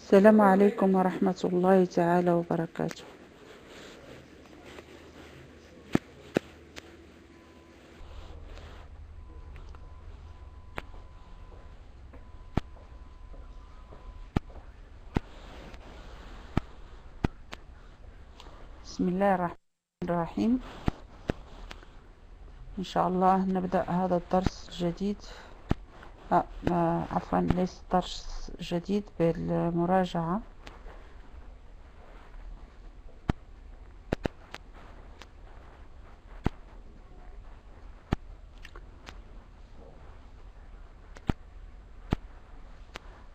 السلام عليكم ورحمة الله تعالى وبركاته. بسم الله الرحمن الرحيم. إن شاء الله نبدأ هذا الدرس الجديد عفوا ليس درس جديد بالمراجعة.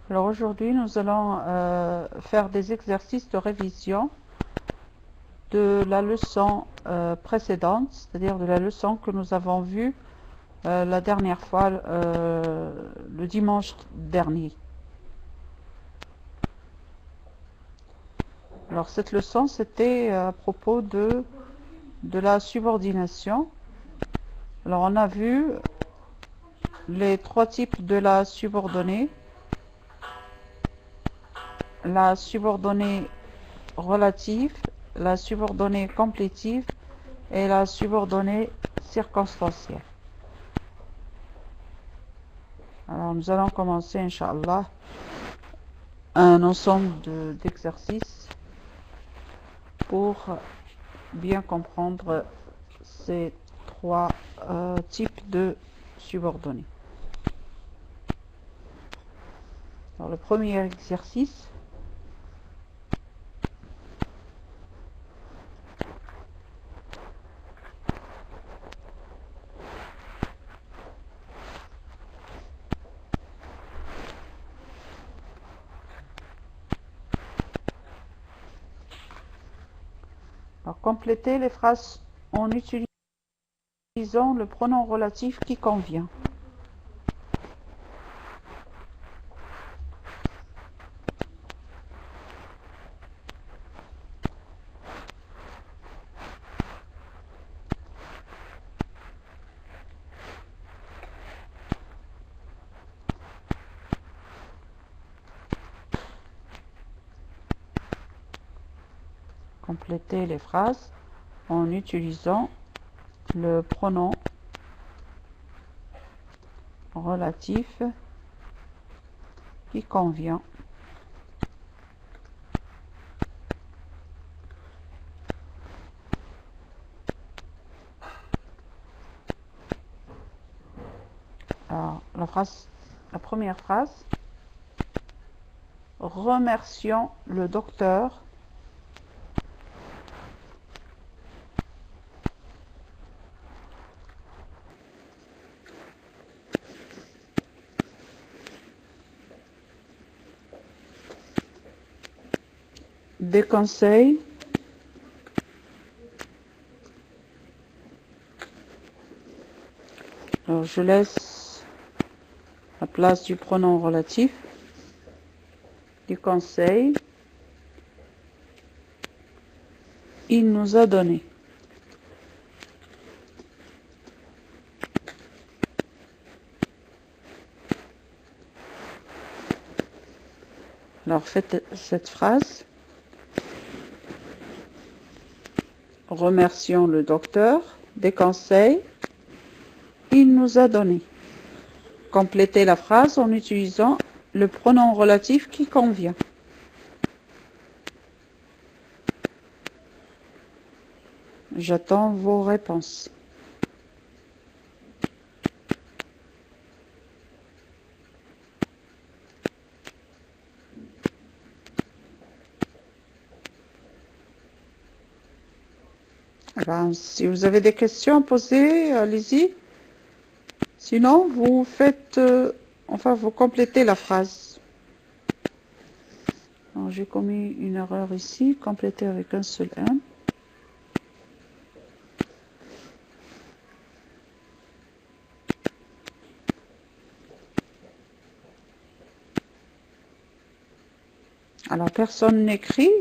Alors aujourd'hui nous allons faire des exercices de révision de la leçon précédente, c'est-à-dire de la leçon que nous avons vue la dernière fois, le dimanche dernier. Alors cette leçon c'était à propos de la subordination. Alors on a vu les trois types de la subordonnée: la subordonnée relative, la subordonnée complétive et la subordonnée circonstancielle. Alors nous allons commencer, Inch'Allah, un ensemble d'exercices pour bien comprendre ces trois types de subordonnées. Alors le premier exercice, alors compléter les phrases en utilisant le pronom relatif qui convient. Compléter les phrases en utilisant le pronom relatif qui convient. Alors, la première phrase: remercions le docteur des conseils Alors, je laisse la place du pronom relatif, du conseil. Il nous a donné. Alors faites cette phrase: remercions le docteur des conseils il nous a donné. Complétez la phrase en utilisant le pronom relatif qui convient. J'attends vos réponses. Alors, si vous avez des questions à poser, allez-y. Sinon, vous faites, vous complétez la phrase. J'ai commis une erreur ici, compléter avec un seul M. Alors, personne n'écrit.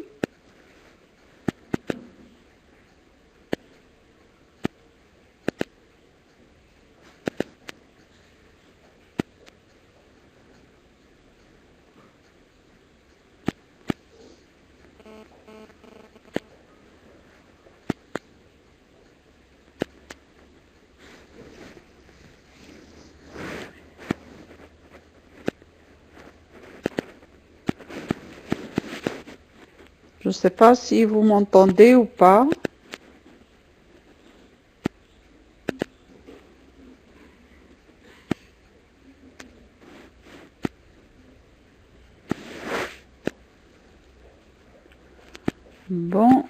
ne sais pas si vous m'entendez ou pas. Bon,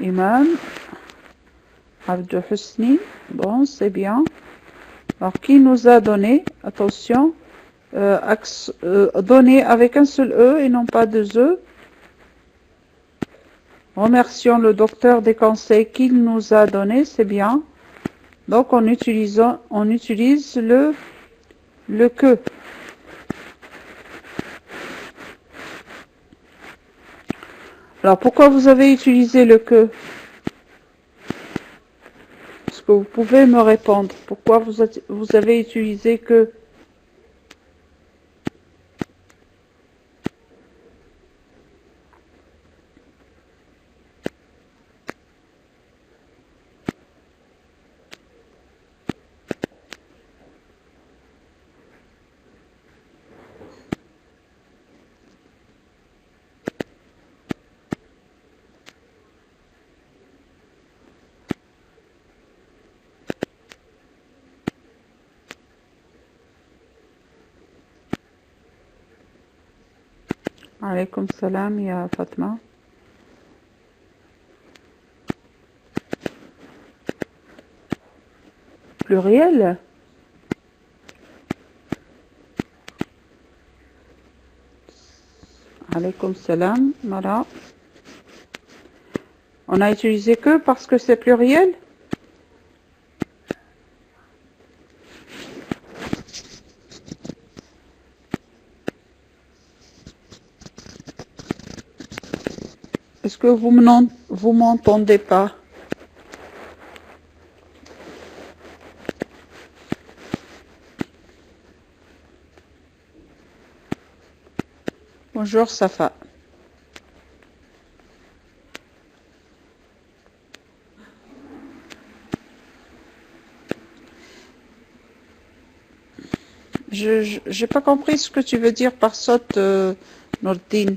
Iman, Abdou Husni, bon, c'est bien. Alors, qui nous a donné, attention, donné avec un seul E et non pas deux E. Remercions le docteur des conseils qu'il nous a donnés, c'est bien. Donc, on utilise le que. Alors, pourquoi vous avez utilisé le que? Est-ce que vous pouvez me répondre? Pourquoi vous avez utilisé que? Alaykoum salam, ya Fatma. Pluriel? Alaykoum salam, Mara. On a utilisé que parce que c'est pluriel? Est-ce que vous m'entendez pas? Bonjour Safa. Je n'ai pas compris ce que tu veux dire par saute, Nordine.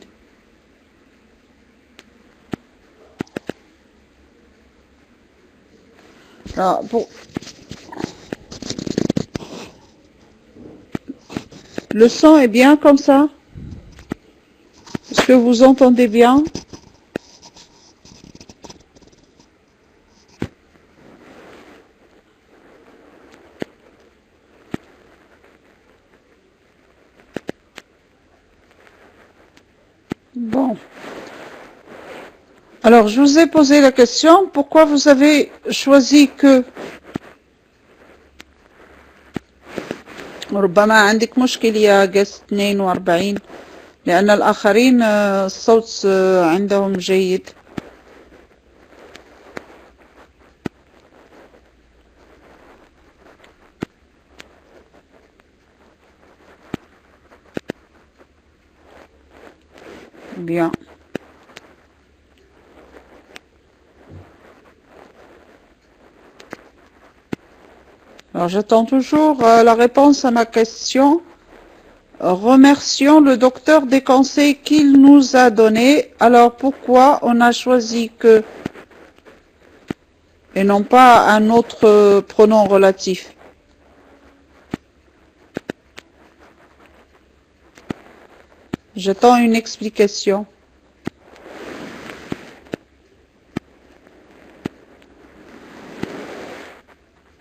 Alors, bon. Le son est bien comme ça? Est-ce que vous entendez bien? Bon. Alors, je vous ai posé la question, pourquoi vous avez choisi que ربما عندك مشكلة يا جست 42 لأن الآخرين الصوت عندهم جيد. Bien. Alors, j'attends toujours la réponse à ma question. Remercions le docteur des conseils qu'il nous a donnés. Alors, pourquoi on a choisi que et non pas un autre pronom relatif? J'attends une explication.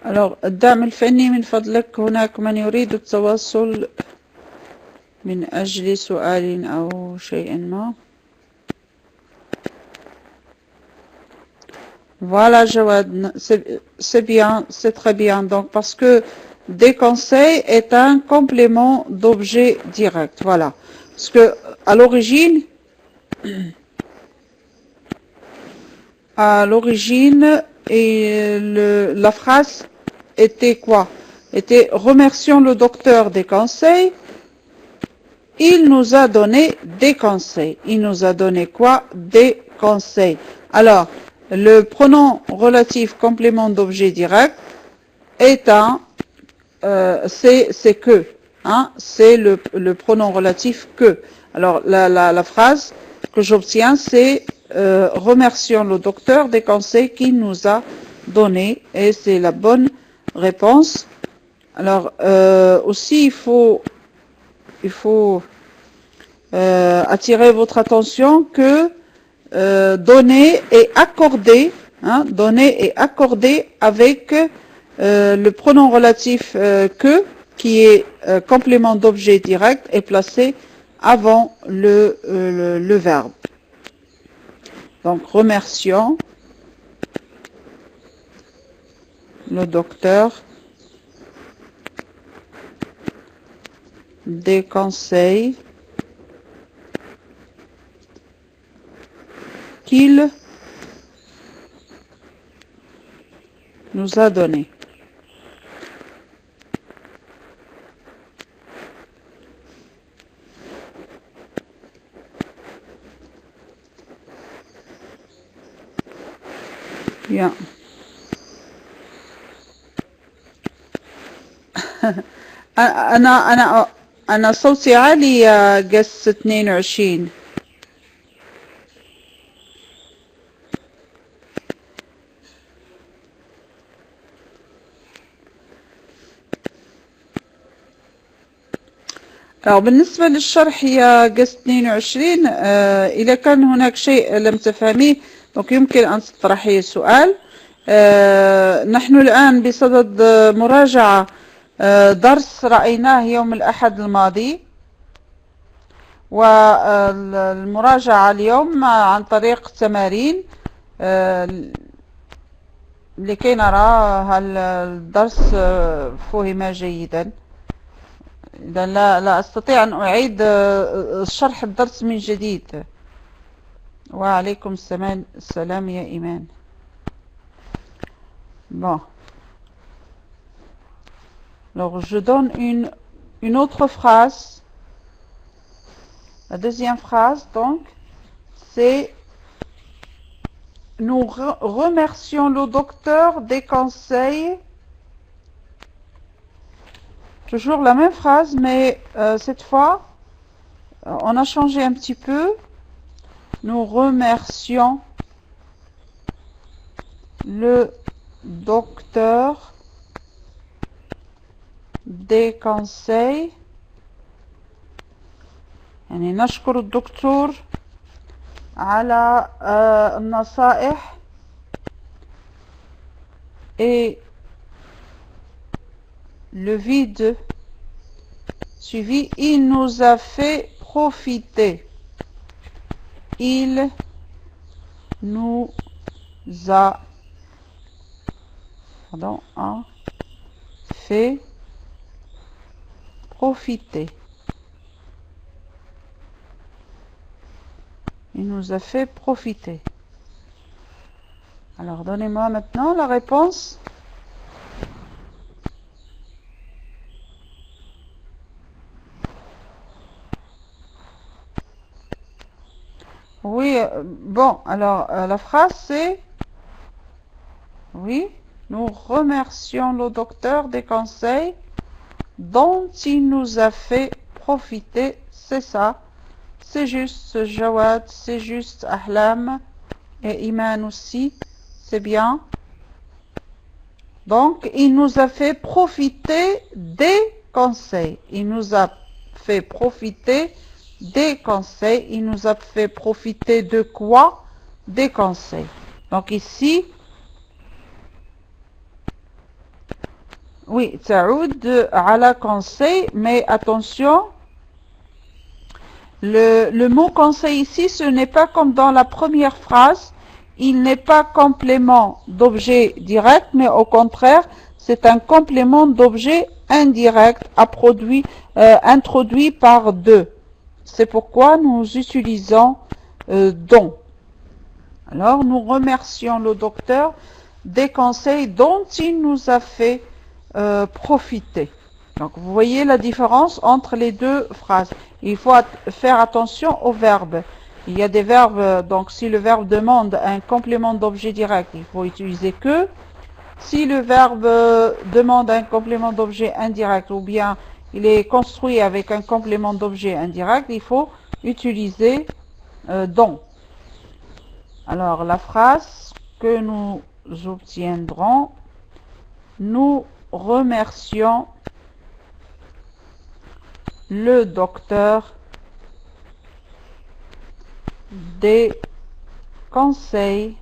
Alors, الدعم الفني من فضلك هناك من يريد التواصل من أجل سؤال أو شيء ما. Voilà, Jawad, c'est bien, c'est très bien. Donc, parce que des conseils est un complément d'objet direct. Voilà. Parce que à l'origine, la phrase était quoi? Était remercions le docteur des conseils. Il nous a donné des conseils. Il nous a donné quoi? Des conseils. Alors, le pronom relatif complément d'objet direct est c'est que, hein, c'est le pronom relatif que. Alors, la phrase, que j'obtiens, c'est remercions le docteur des conseils qu'il nous a donnés. Et c'est la bonne réponse. Alors, aussi, il faut attirer votre attention que donner et accorder, donner et accorder avec le pronom relatif que, qui est complément d'objet direct, est placé avant le verbe. Donc, remercions le docteur des conseils qu'il nous a donnés. Bien. أنا صوتي عالي يا قس 22. بالنسبة للشرح يا قس 22 إذا كان هناك شيء لم تفهميه يمكن أن تطرحي السؤال. نحن الآن بصدد مراجعة درس رأيناه يوم الأحد الماضي، والمراجعة اليوم عن طريق تمارين لكي نرى هل الدرس فهم جيدا. إذا لا أستطيع أن أعيد شرح الدرس من جديد. وعليكم السلام يا إيمان. Bon. Alors, je donne une autre phrase. La deuxième phrase, donc, c'est nous remercions le docteur des conseils. Toujours la même phrase, mais cette fois, on a changé un petit peu. Nous remercions le docteur des conseils. يعني نشكر الدكتور على النصائح. Et le vide suivi, il nous a fait profiter. Il nous a fait profiter. Il nous a fait profiter. Alors, donnez-moi maintenant la réponse. Oui, bon, alors, la phrase c'est... Oui, nous remercions le docteur des conseils dont il nous a fait profiter. C'est ça. C'est juste Jawad, c'est juste Ahlam et Iman aussi. C'est bien. Donc, il nous a fait profiter des conseils. Il nous a fait profiter des conseils. Il nous a fait profiter de quoi? Des conseils. Donc ici, oui, ta'oud ala conseil, mais attention, le mot conseil ici, ce n'est pas comme dans la première phrase. Il n'est pas complément d'objet direct, mais au contraire, c'est un complément d'objet indirect introduit par deux. C'est pourquoi nous utilisons dont. Alors, nous remercions le docteur des conseils dont il nous a fait profiter. Donc, vous voyez la différence entre les deux phrases. Il faut faire attention aux verbes. Il y a des verbes, donc si le verbe demande un complément d'objet direct, il faut utiliser que. Si le verbe demande un complément d'objet indirect ou bien il est construit avec un complément d'objet indirect, il faut utiliser dont. Alors, la phrase que nous obtiendrons, nous remercions le docteur des conseils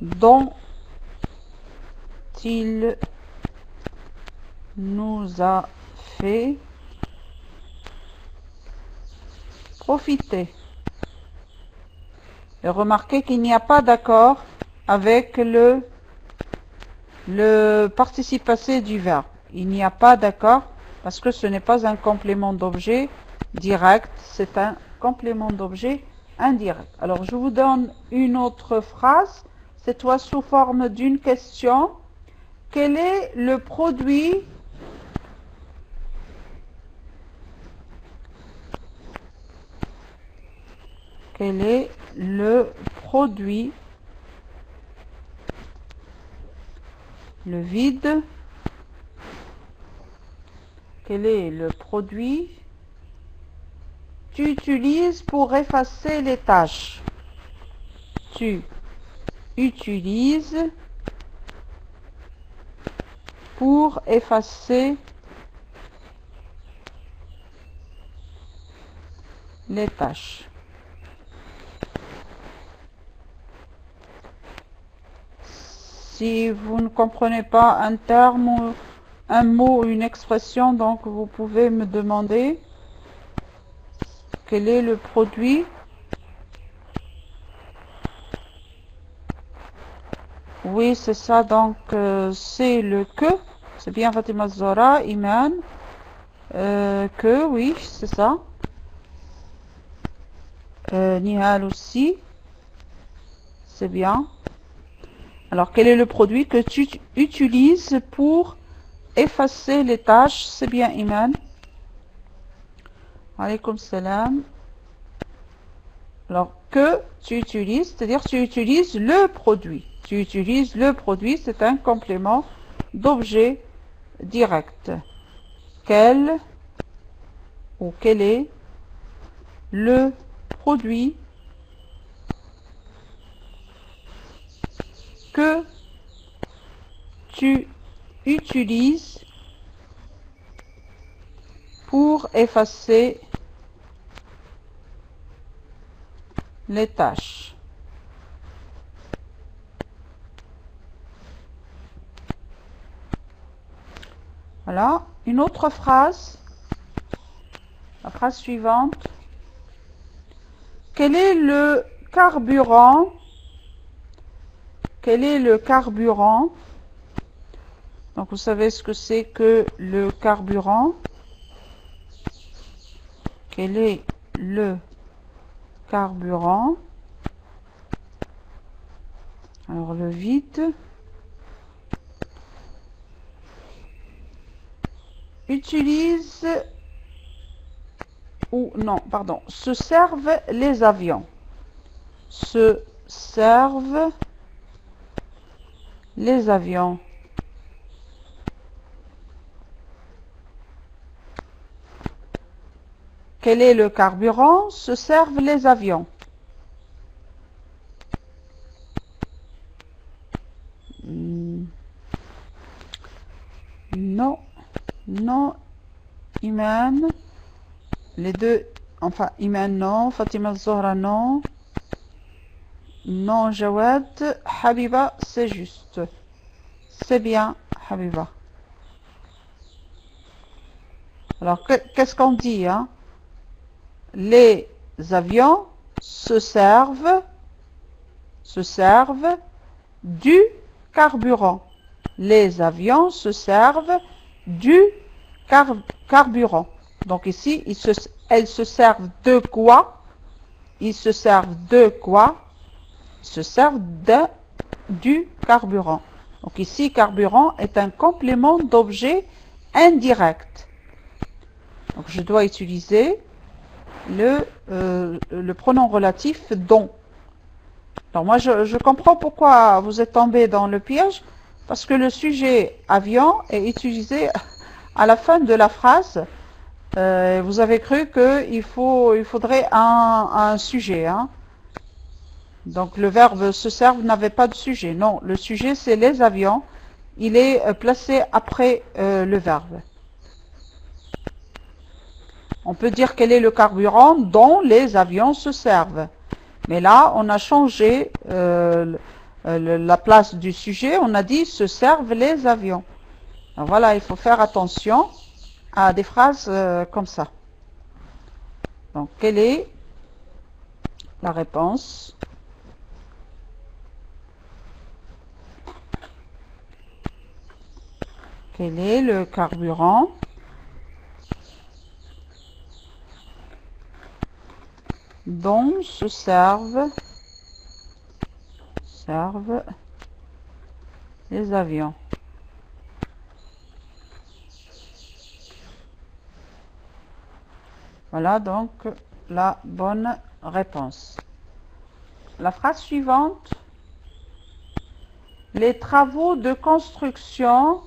dont il nous a fait profiter. Et remarquez qu'il n'y a pas d'accord avec le participe passé du verbe. Il n'y a pas d'accord parce que ce n'est pas un complément d'objet direct, c'est un complément d'objet indirect. Alors je vous donne une autre phrase, cette fois sous forme d'une question. Quel est le produit Quel est le produit, le vide, quel est le produit tu utilises pour effacer les taches? Tu utilises pour effacer les taches. Si vous ne comprenez pas un terme, ou un mot, une expression, donc vous pouvez me demander quel est le produit. Oui, c'est ça, donc c'est le que. C'est bien Fatima Zora, Iman. Que, oui, c'est ça. Nihal aussi. C'est bien. Alors, quel est le produit que tu utilises pour effacer les taches? C'est bien, Iman. Alaykoum salam. Alors, que tu utilises, c'est-à-dire tu utilises le produit. Tu utilises le produit, c'est un complément d'objet direct. Quel ou quel est le produit que tu utilises pour effacer les taches? Voilà, une autre phrase, la phrase suivante. Quel est le carburant? Quel est le carburant? Donc vous savez ce que c'est que le carburant. Quel est le carburant? Alors le vide. Utilise ou non, pardon, se servent les avions. Se servent les avions. Quel est le carburant? Se servent les avions. Non, non, Iman. Les deux, enfin, Iman non, Fatima Zohra non. Non, Jawad. Habiba, c'est juste. C'est bien, Habiba. Alors, qu'est-ce qu'on dit, hein? Les avions se servent du carburant. Les avions se servent du carburant. Donc ici, elles se servent de quoi? Ils se servent de quoi? Ils se servent du carburant. Donc ici, carburant est un complément d'objet indirect. Donc je dois utiliser le pronom relatif dont. Alors moi, je comprends pourquoi vous êtes tombé dans le piège, parce que le sujet avion est utilisé à la fin de la phrase Vous avez cru qu'il faudrait un sujet, hein. Donc le verbe se serve n'avait pas de sujet. Non, le sujet c'est les avions. Il est placé après le verbe. On peut dire quel est le carburant dont les avions se servent. Mais là, on a changé la place du sujet. On a dit se servent les avions. Alors voilà, il faut faire attention à des phrases comme ça. Donc, quelle est la réponse? Quel est le carburant dont se servent les avions? Voilà donc la bonne réponse. La phrase suivante. Les travaux de construction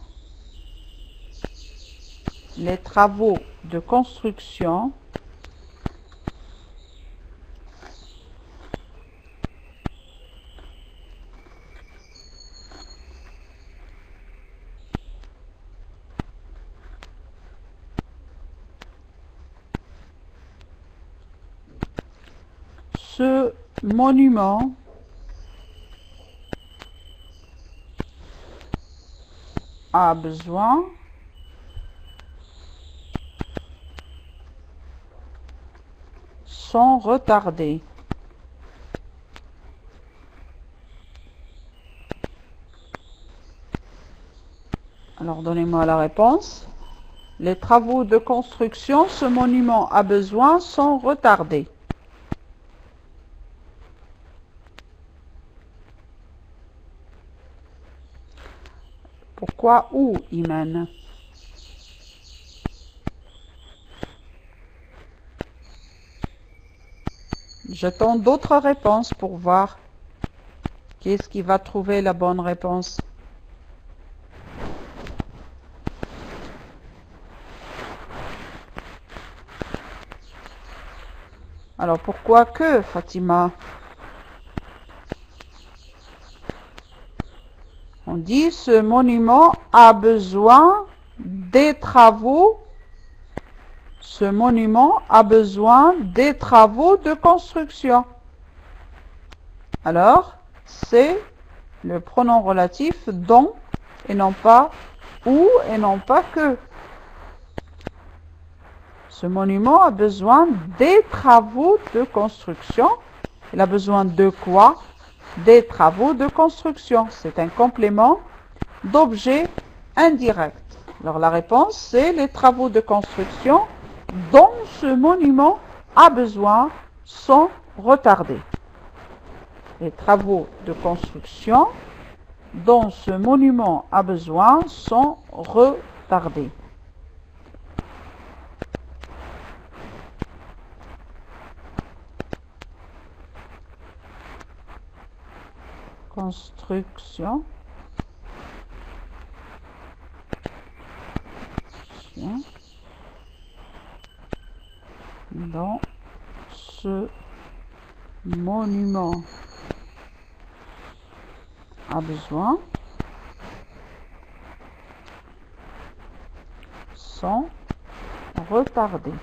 ce monument a besoin sont retardés. Alors donnez-moi la réponse. Les travaux de construction, ce monument a besoin sont retardés. Pourquoi où, Iman? J'attends d'autres réponses pour voir qui est-ce qui va trouver la bonne réponse. Alors pourquoi que, Fatima? On dit ce monument a besoin des travaux. Ce monument a besoin des travaux de construction. Alors, c'est le pronom relatif dont et non pas où et non pas que. Ce monument a besoin des travaux de construction. Il a besoin de quoi? Des travaux de construction. C'est un complément d'objet indirect. Alors la réponse, c'est les travaux de construction dont ce monument a besoin sont retardés. Les travaux de construction dont ce monument a besoin sont retardés. Construction. Dans ce monument a besoin sont retardés.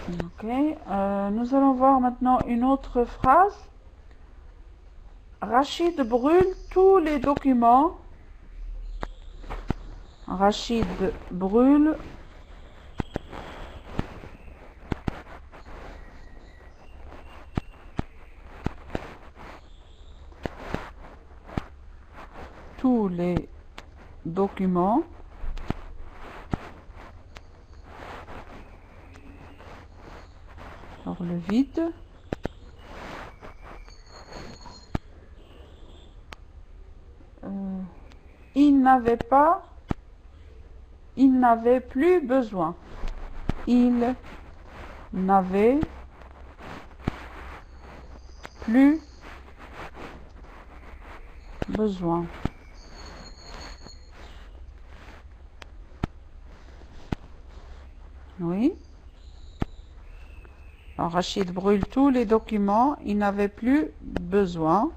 Ok, nous allons voir maintenant une autre phrase. Rachid brûle tous les documents. Rachid brûle tous les documents dans le vide. Il n'avait plus besoin. Il n'avait plus besoin. Oui. Alors, Rachid brûle tous les documents. Il n'avait plus besoin.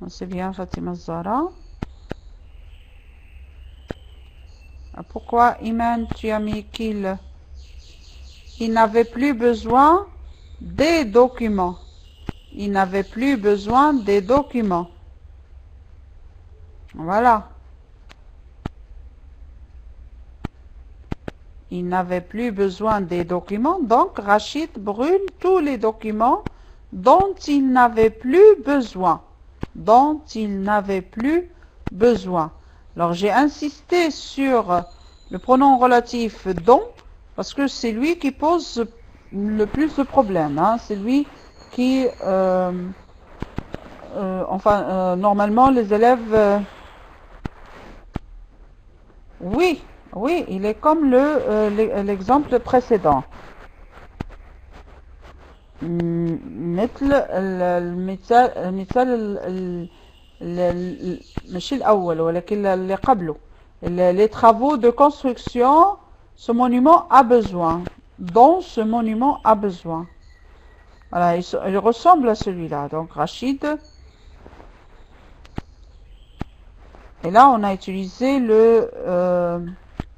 C'est bien, Fatima Zara. Pourquoi, Iman, tu as mis qu'il n'avait plus besoin des documents. Il n'avait plus besoin des documents. Voilà. Il n'avait plus besoin des documents, donc Rachid brûle tous les documents dont il n'avait plus besoin. Dont il n'avait plus besoin. Alors j'ai insisté sur le pronom relatif dont, parce que c'est lui qui pose le plus de problèmes. Hein. C'est lui qui... normalement les élèves... oui, oui, il est comme l'exemple précédent. مثل المثال مش الأول ولكن اللي قبله les travaux de construction ce monument a besoin dont ce monument a besoin voilà il ressemble à celui-là donc Rachid et là on a utilisé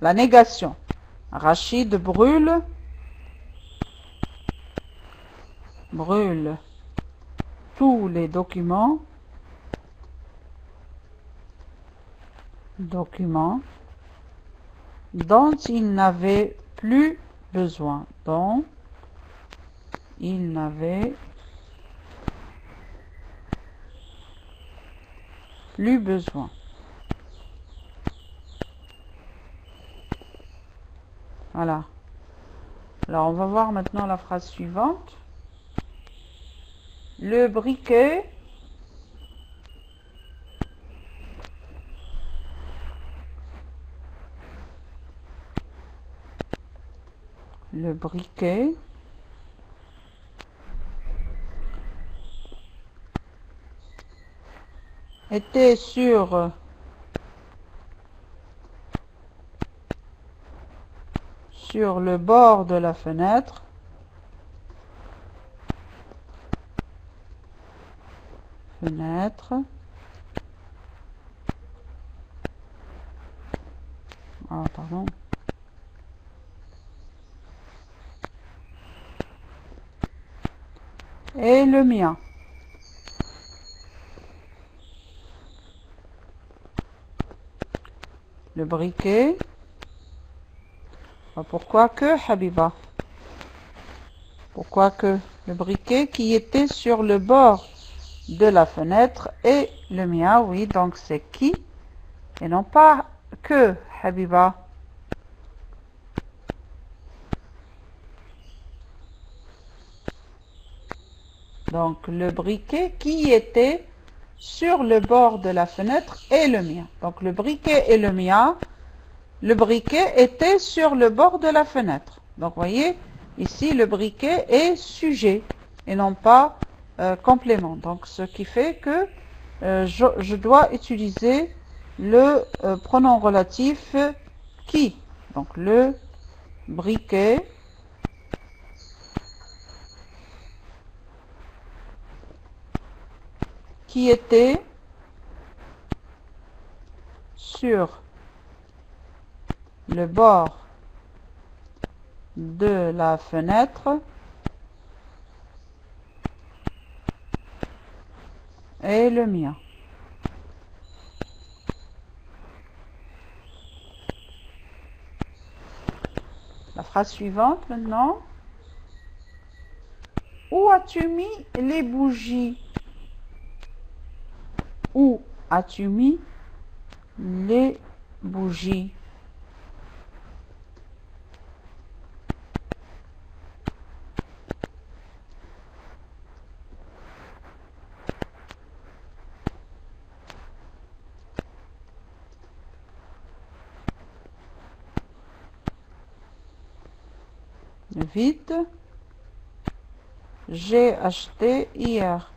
la négation Rachid brûle tous les documents dont il n'avait plus besoin. Dont il n'avait plus besoin. Voilà. Alors on va voir maintenant la phrase suivante. Le briquet était sur le bord de la fenêtre. Ah, pardon. Et le mien. Le briquet. Pourquoi que, Habiba? Pourquoi que le briquet qui était sur le bord de la fenêtre et le mien, oui, donc c'est qui et non pas que, Habiba. Donc le briquet qui était sur le bord de la fenêtre et le mien. Donc le briquet et le mien, le briquet était sur le bord de la fenêtre. Donc voyez, ici le briquet est sujet et non pas complément. Donc ce qui fait que je dois utiliser le pronom relatif qui. Donc le briquet qui était sur le bord de la fenêtre et le mien. La phrase suivante maintenant. Où as-tu mis les bougies? Où as-tu mis les bougies? Vite. j'ai acheté hier?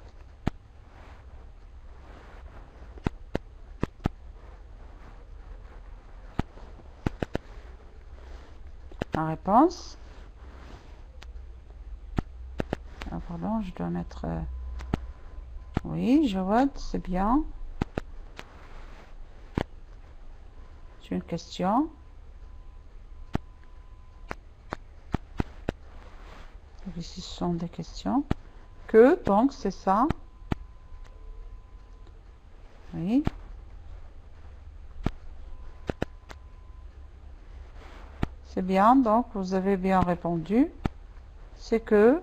La réponse. Ah, pardon, je dois mettre... Oui, Jawad, c'est bien. C'est une question. Ici, ce sont des questions. Que, donc, c'est ça. Oui. C'est bien, donc, vous avez bien répondu. C'est que.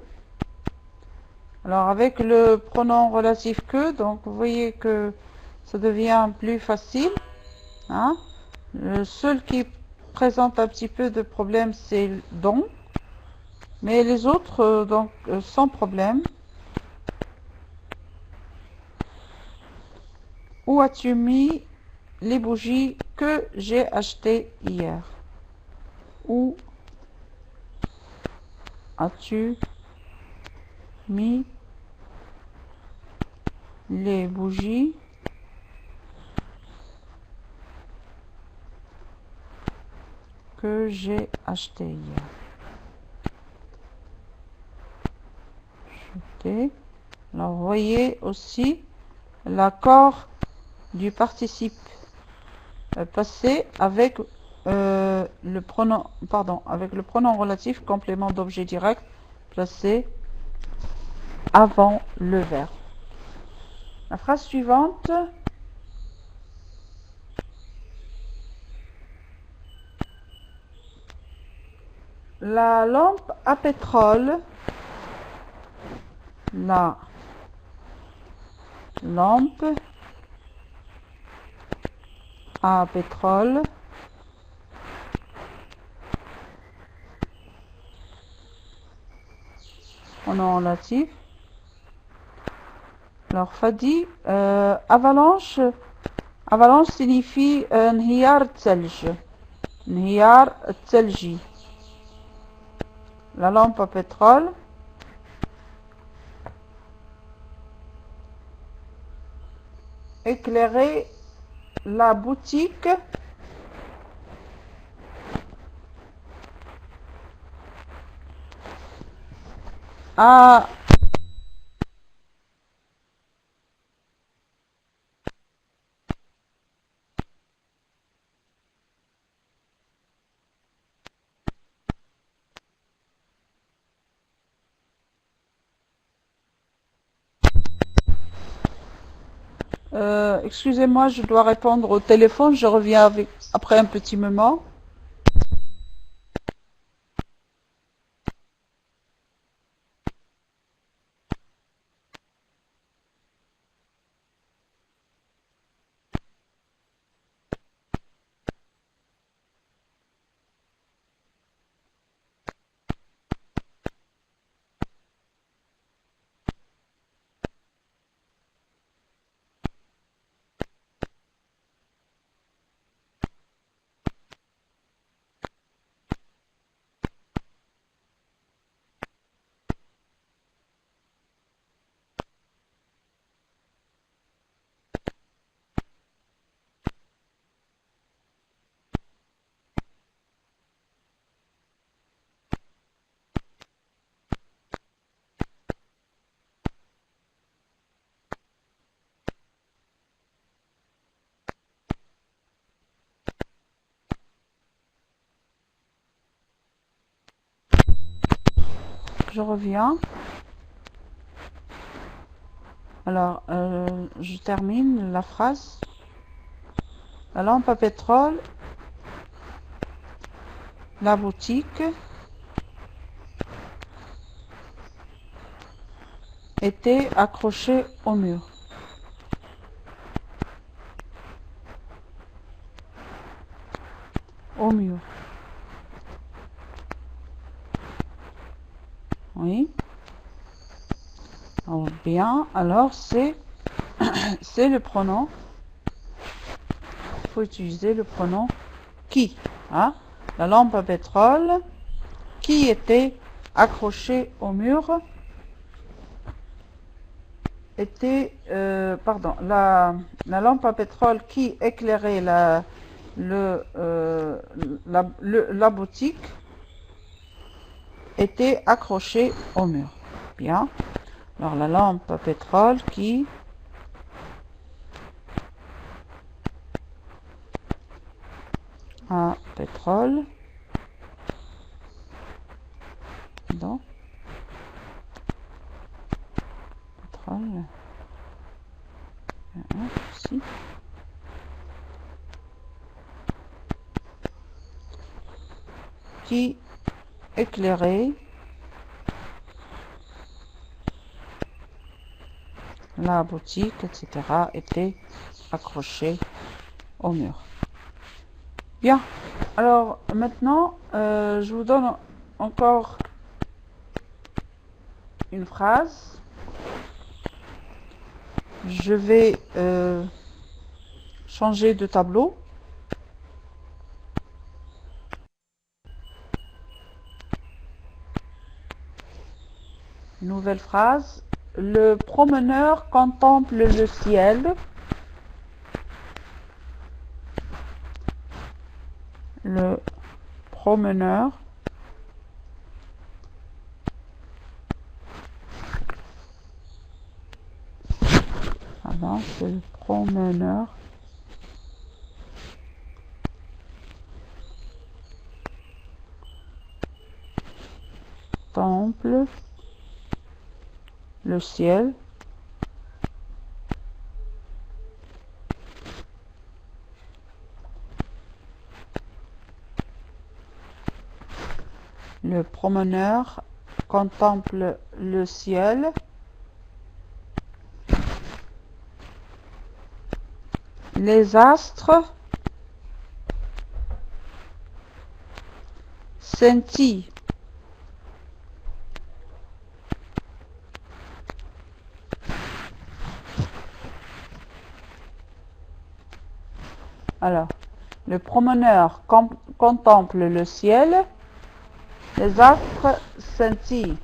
Alors, avec le pronom relatif que, donc, vous voyez que ça devient plus facile. Hein? Le seul qui présente un petit peu de problème, c'est donc. Mais les autres, donc, sans problème. Où as-tu mis les bougies que j'ai achetées hier? Où as-tu mis les bougies que j'ai achetées hier? Acheter. Alors, vous voyez aussi l'accord du participe passé avec le pronom, avec le pronom relatif complément d'objet direct placé avant le verbe. La phrase suivante. La lampe à pétrole. La lampe à pétrole pronom relatif. Alors, Fadi, avalanche. Avalanche signifie انهيار الثلج. انهيار الثلجي. La lampe à pétrole. Éclairer la boutique. À excusez-moi, je dois répondre au téléphone. Je reviens après un petit moment. Je reviens. Alors, je termine la phrase. La lampe à pétrole, la boutique était accrochée au mur. Au mur. Oui. Alors, bien, alors c'est le pronom. Il faut utiliser le pronom qui. Hein? La lampe à pétrole qui était accrochée au mur était, pardon, la lampe à pétrole qui éclairait la boutique était accrochée au mur. Bien. Alors la lampe à pétrole qui à pétrole, pardon, pétrole, ici. Qui éclairait la boutique, etc., était accroché au mur. Bien. Alors maintenant, je vous donne encore une phrase. Je vais changer de tableau. Nouvelle phrase. Le promeneur contemple le ciel. Le promeneur c'est le promeneur contemple le ciel. Le promeneur contemple le ciel. Les astres scintillent. Alors, le promeneur contemple le ciel. Les astres scintillent.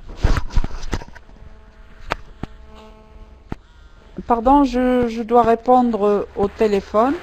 Pardon, je dois répondre au téléphone.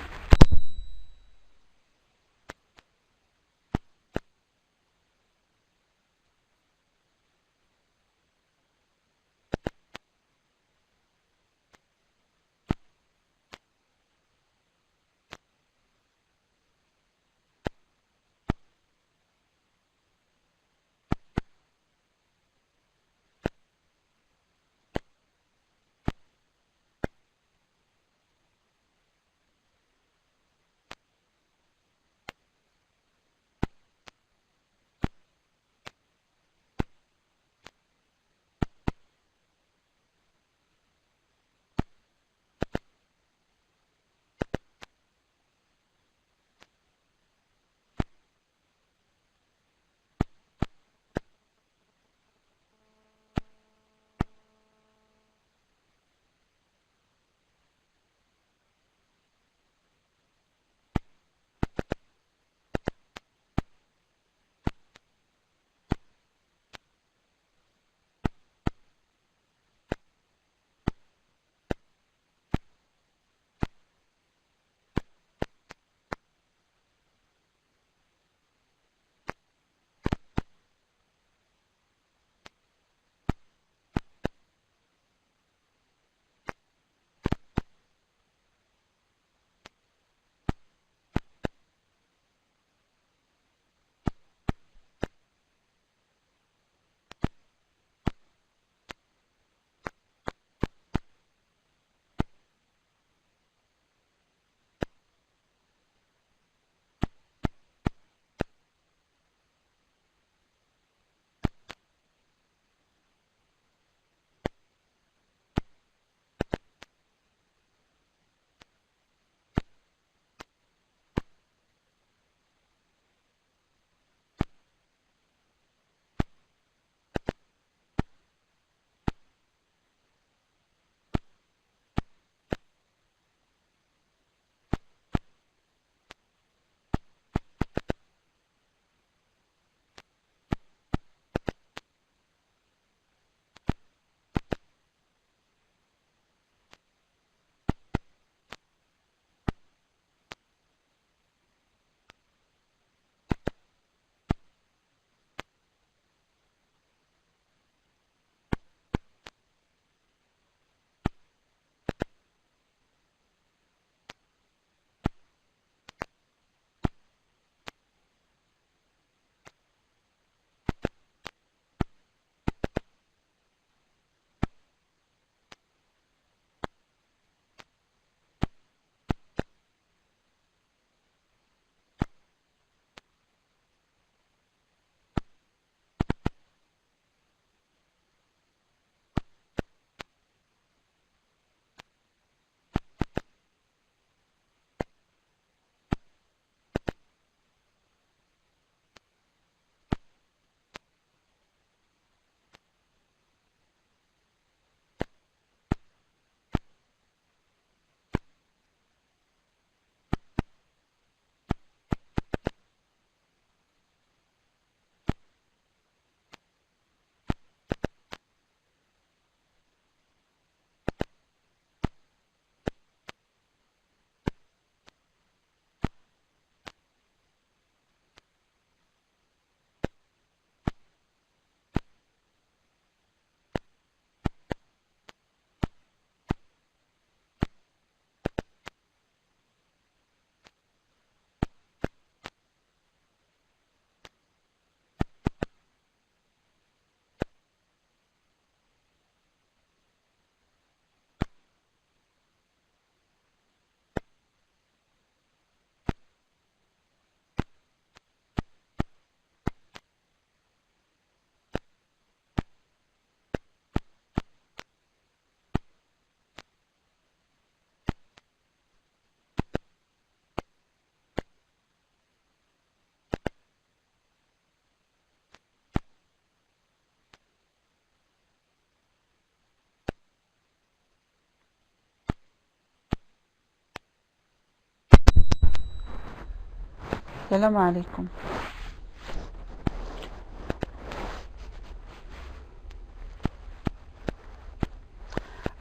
Salam alaikum.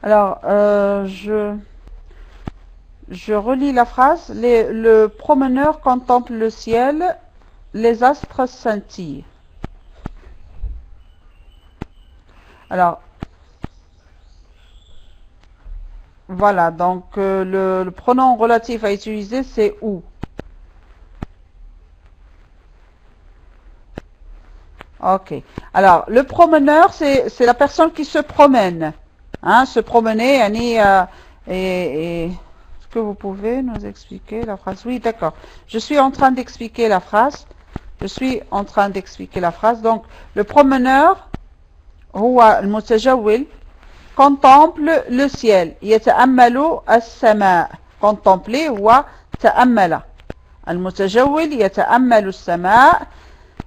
Alors, je relis la phrase. Le promeneur contemple le ciel, les astres scintillent. Alors, voilà, donc le pronom relatif à utiliser, c'est où. Ok. Alors, le promeneur, c'est la personne qui se promène. Hein, se promener, Annie, est-ce que vous pouvez nous expliquer la phrase? Oui, d'accord. Je suis en train d'expliquer la phrase. Je suis en train d'expliquer la phrase. Donc, le promeneur, هو المتجول, contemple le ciel. يتأمل السماء. Contempler هو تأمل. المتجول يتأمل السماء.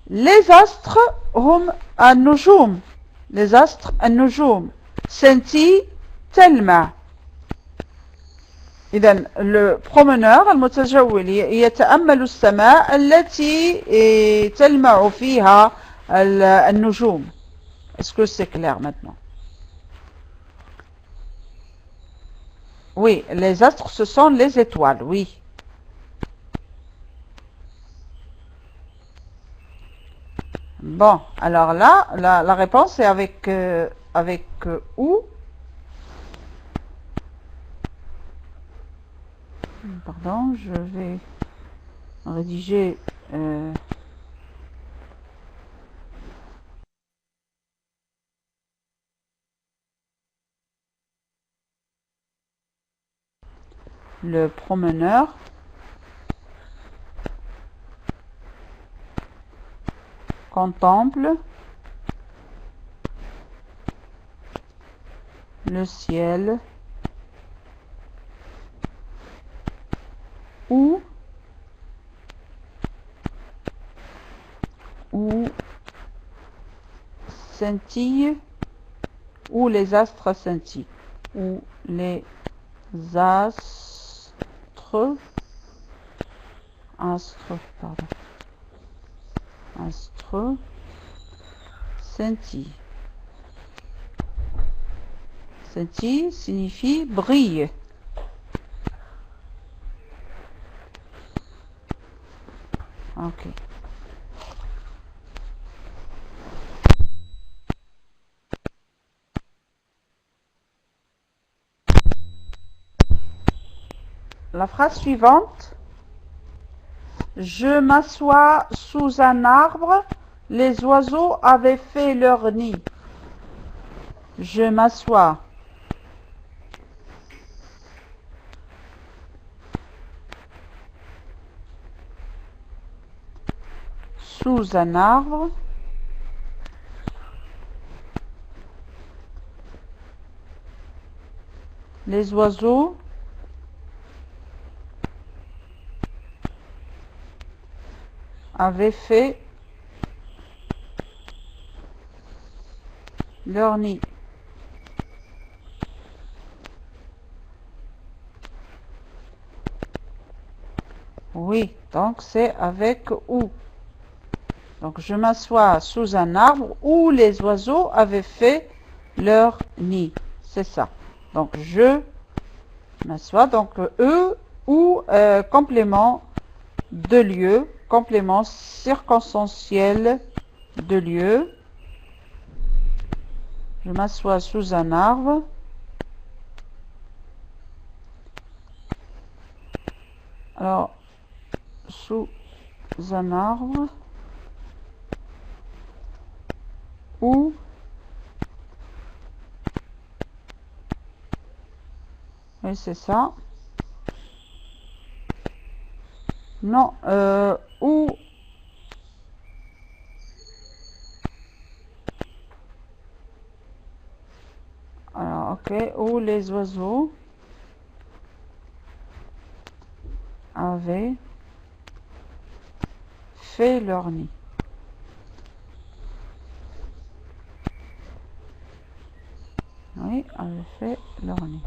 Les astres هم النجوم. Les astres النجوم. scintillent تلمع. إذن le promeneur المتجول يتأمل السماء التي تلمع فيها النجوم. Est-ce que c'est clair maintenant? Oui, les astres, ce sont les étoiles, oui. Bon, alors là, la réponse est avec où? Pardon, je vais rédiger... le promeneur contemple le ciel où scintille, où les astres scintillent, où les astres, pardon, astres scintille. Scintille signifie brille. Ok. La phrase suivante. Je m'assois sous un arbre, les oiseaux avaient fait leur nid. Je m'assois. Sous un arbre. Les oiseaux avaient fait leur nid. Oui, donc c'est avec où. Donc je m'assois sous un arbre où les oiseaux avaient fait leur nid. C'est ça. Donc je m'assois. Donc eux ou complément de lieu, complément circonstanciel de lieu. Je m'assois sous un arbre. Alors, sous un arbre où oui, c'est ça. Non, où alors, ok, où les oiseaux avaient fait leur nid. Oui, avaient fait leur nid.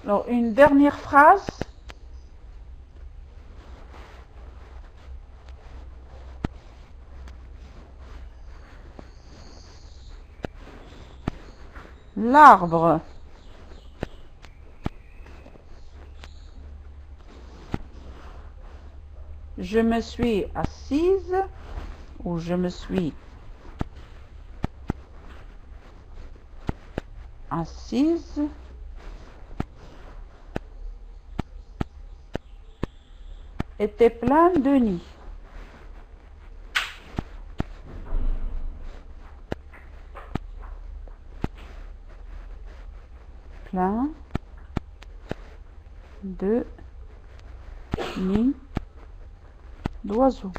Alors, une dernière phrase. L'arbre. Je me suis assise ou je me suis assise était plein de nids. Plein de nids d'oiseaux.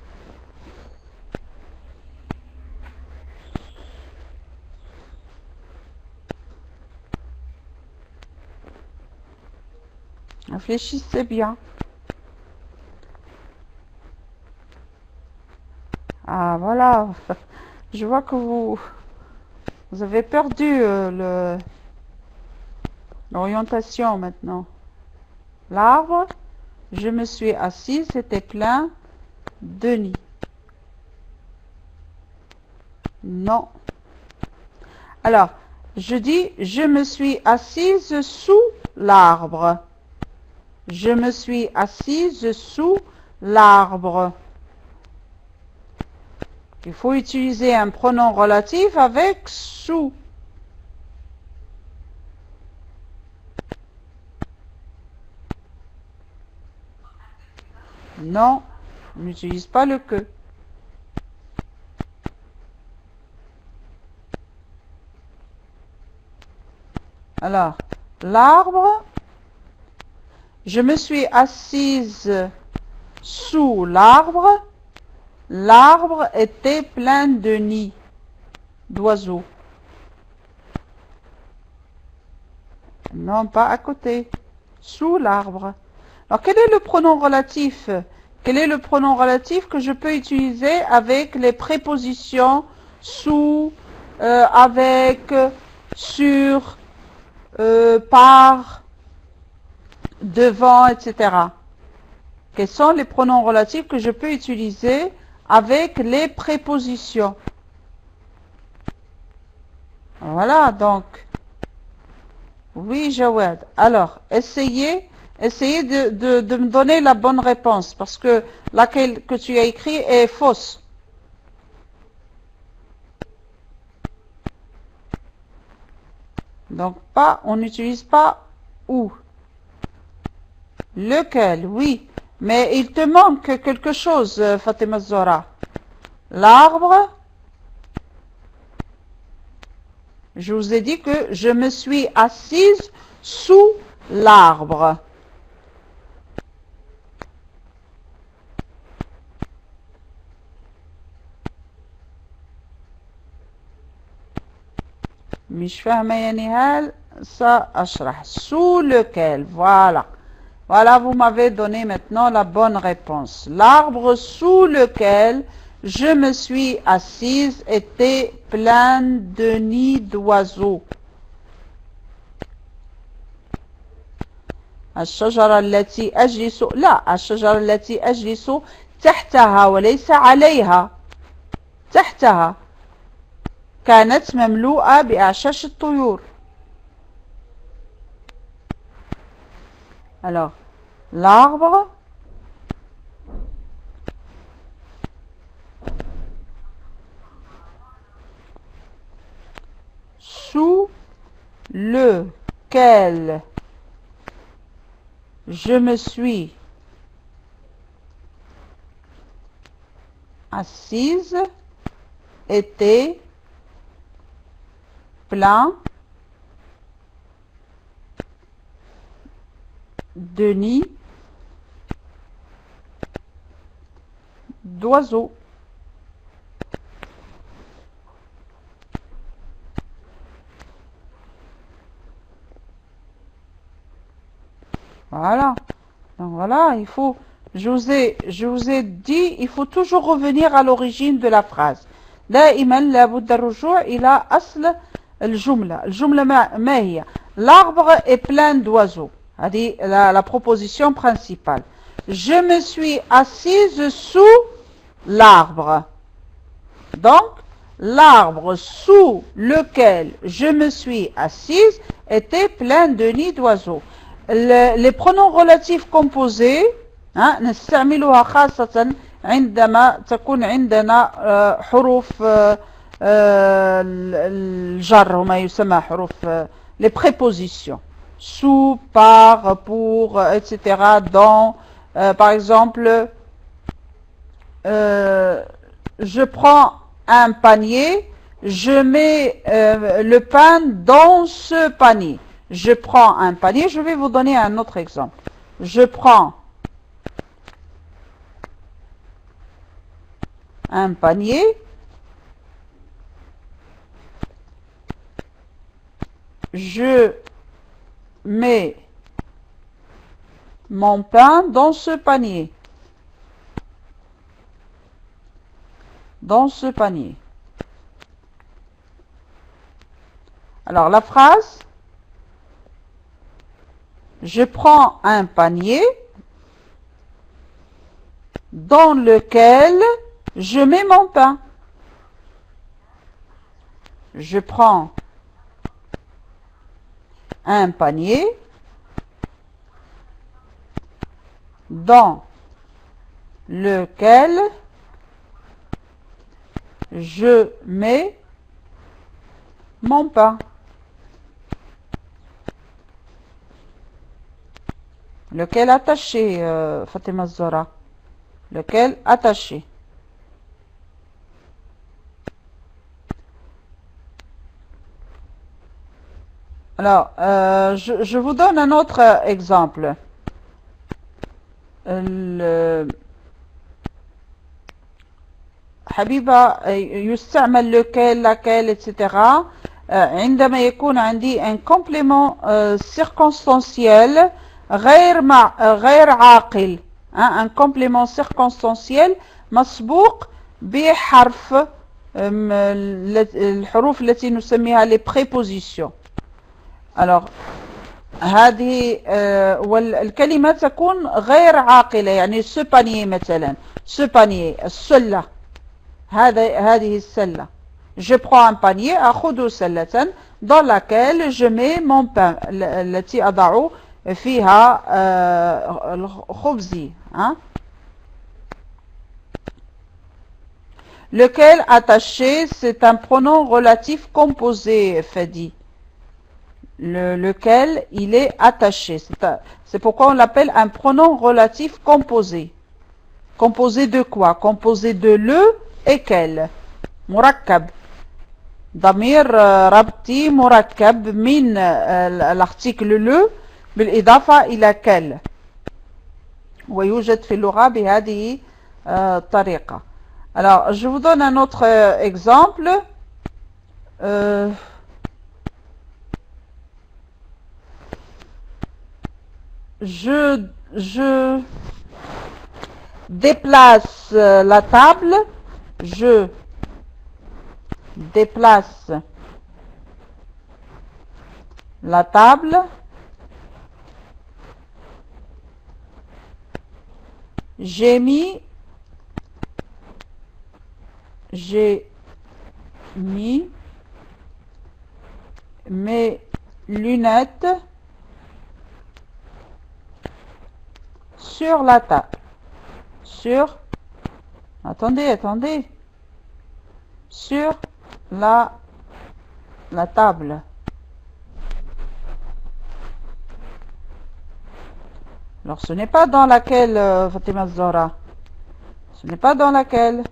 Réfléchissez bien. Ah voilà, je vois que vous avez perdu l'orientation maintenant. L'arbre, je me suis assise, c'était plein de nids. Non. Alors, je dis, je me suis assise sous l'arbre. Je me suis assise sous l'arbre. Il faut utiliser un pronom relatif avec sous. Non, on n'utilise pas le que. Alors, l'arbre, je me suis assise sous l'arbre. L'arbre était plein de nids d'oiseaux. Non, pas à côté. Sous l'arbre. Alors, quel est le pronom relatif? Quel est le pronom relatif que je peux utiliser avec les prépositions sous, avec, sur, par, devant, etc. Quels sont les pronoms relatifs que je peux utiliser avec les prépositions? Voilà, donc. Oui, Jawad. Alors, essayez de me donner la bonne réponse, parce que laquelle que tu as écrit est fausse. Donc, pas, on n'utilise pas où. Lequel, oui. Mais il te manque quelque chose, Fatima Zora. L'arbre. Je vous ai dit que je me suis assise sous l'arbre. مش فاهمة يا نهال سأشرح. Sous lequel, voilà. Voilà, vous m'avez donné maintenant la bonne réponse. L'arbre sous lequel je me suis assise était plein de nids d'oiseaux. الشجرة التي أجلس لا الشجرة التي أجلس تحتها وليس عليها تحتها كانت مملوءة بأعشاش الطيور. Alors, l'arbre sous lequel je me suis assise était plein de nids d'oiseaux. Voilà. Donc voilà, il faut, je vous ai dit, il faut toujours revenir à l'origine de la phrase. دائما لابد الرجوع إلى أصل الجملة. الجملة ما هي؟ L'arbre est plein d'oiseaux. la proposition principale. Je me suis assise sous l'arbre. Donc, l'arbre sous lequel je me suis assise était plein de nids d'oiseaux. Les pronoms relatifs composés نستعملها خاصة عندما تكون عندنا حروف الجر وما يسمى حروف les prépositions sous, par, pour, etc. Dans, par exemple, je prends un panier, je mets le pain dans ce panier. Je prends un panier, je vais vous donner un autre exemple. Je prends un panier, je mets mon pain dans ce panier. Dans ce panier. Alors la phrase, je prends un panier dans lequel je mets mon pain. Je prends un panier dans lequel je mets mon pain. Lequel attaché, Fatima Zora? Lequel attaché? Alors, je vous donne un autre exemple. حبيبة يستعمل lequel, laquelle, etc. عندما يكون عندي un complément circonstanciel غير عاقل. Un complément circonstanciel مسبوق بحرف الحروف التي نسميها les prépositions. Alors هذه والكلمة تكون غير عاقلة يعني ce panier مثلا ce panier السلة هذه السلة je prends un panier أخذ سلة dans laquelle je mets mon pain التي أضع فيها خبزي lequel attaché c'est un pronom relatif composé Fadi. Lequel il est attaché. C'est pourquoi on l'appelle un pronom relatif composé. Composé de quoi? Composé de le et quel. Murakkab. Damir rabti murakkab min l'article le بالإضافة إلى quel. ويوجد في اللغة بهذه الطريقة. Alors, je vous donne un autre exemple. Je déplace la table, je déplace la table, j'ai mis mes lunettes sur la table. Attendez. Sur la table. Alors, ce n'est pas dans laquelle, Fatima Zora. Ce n'est pas dans laquelle.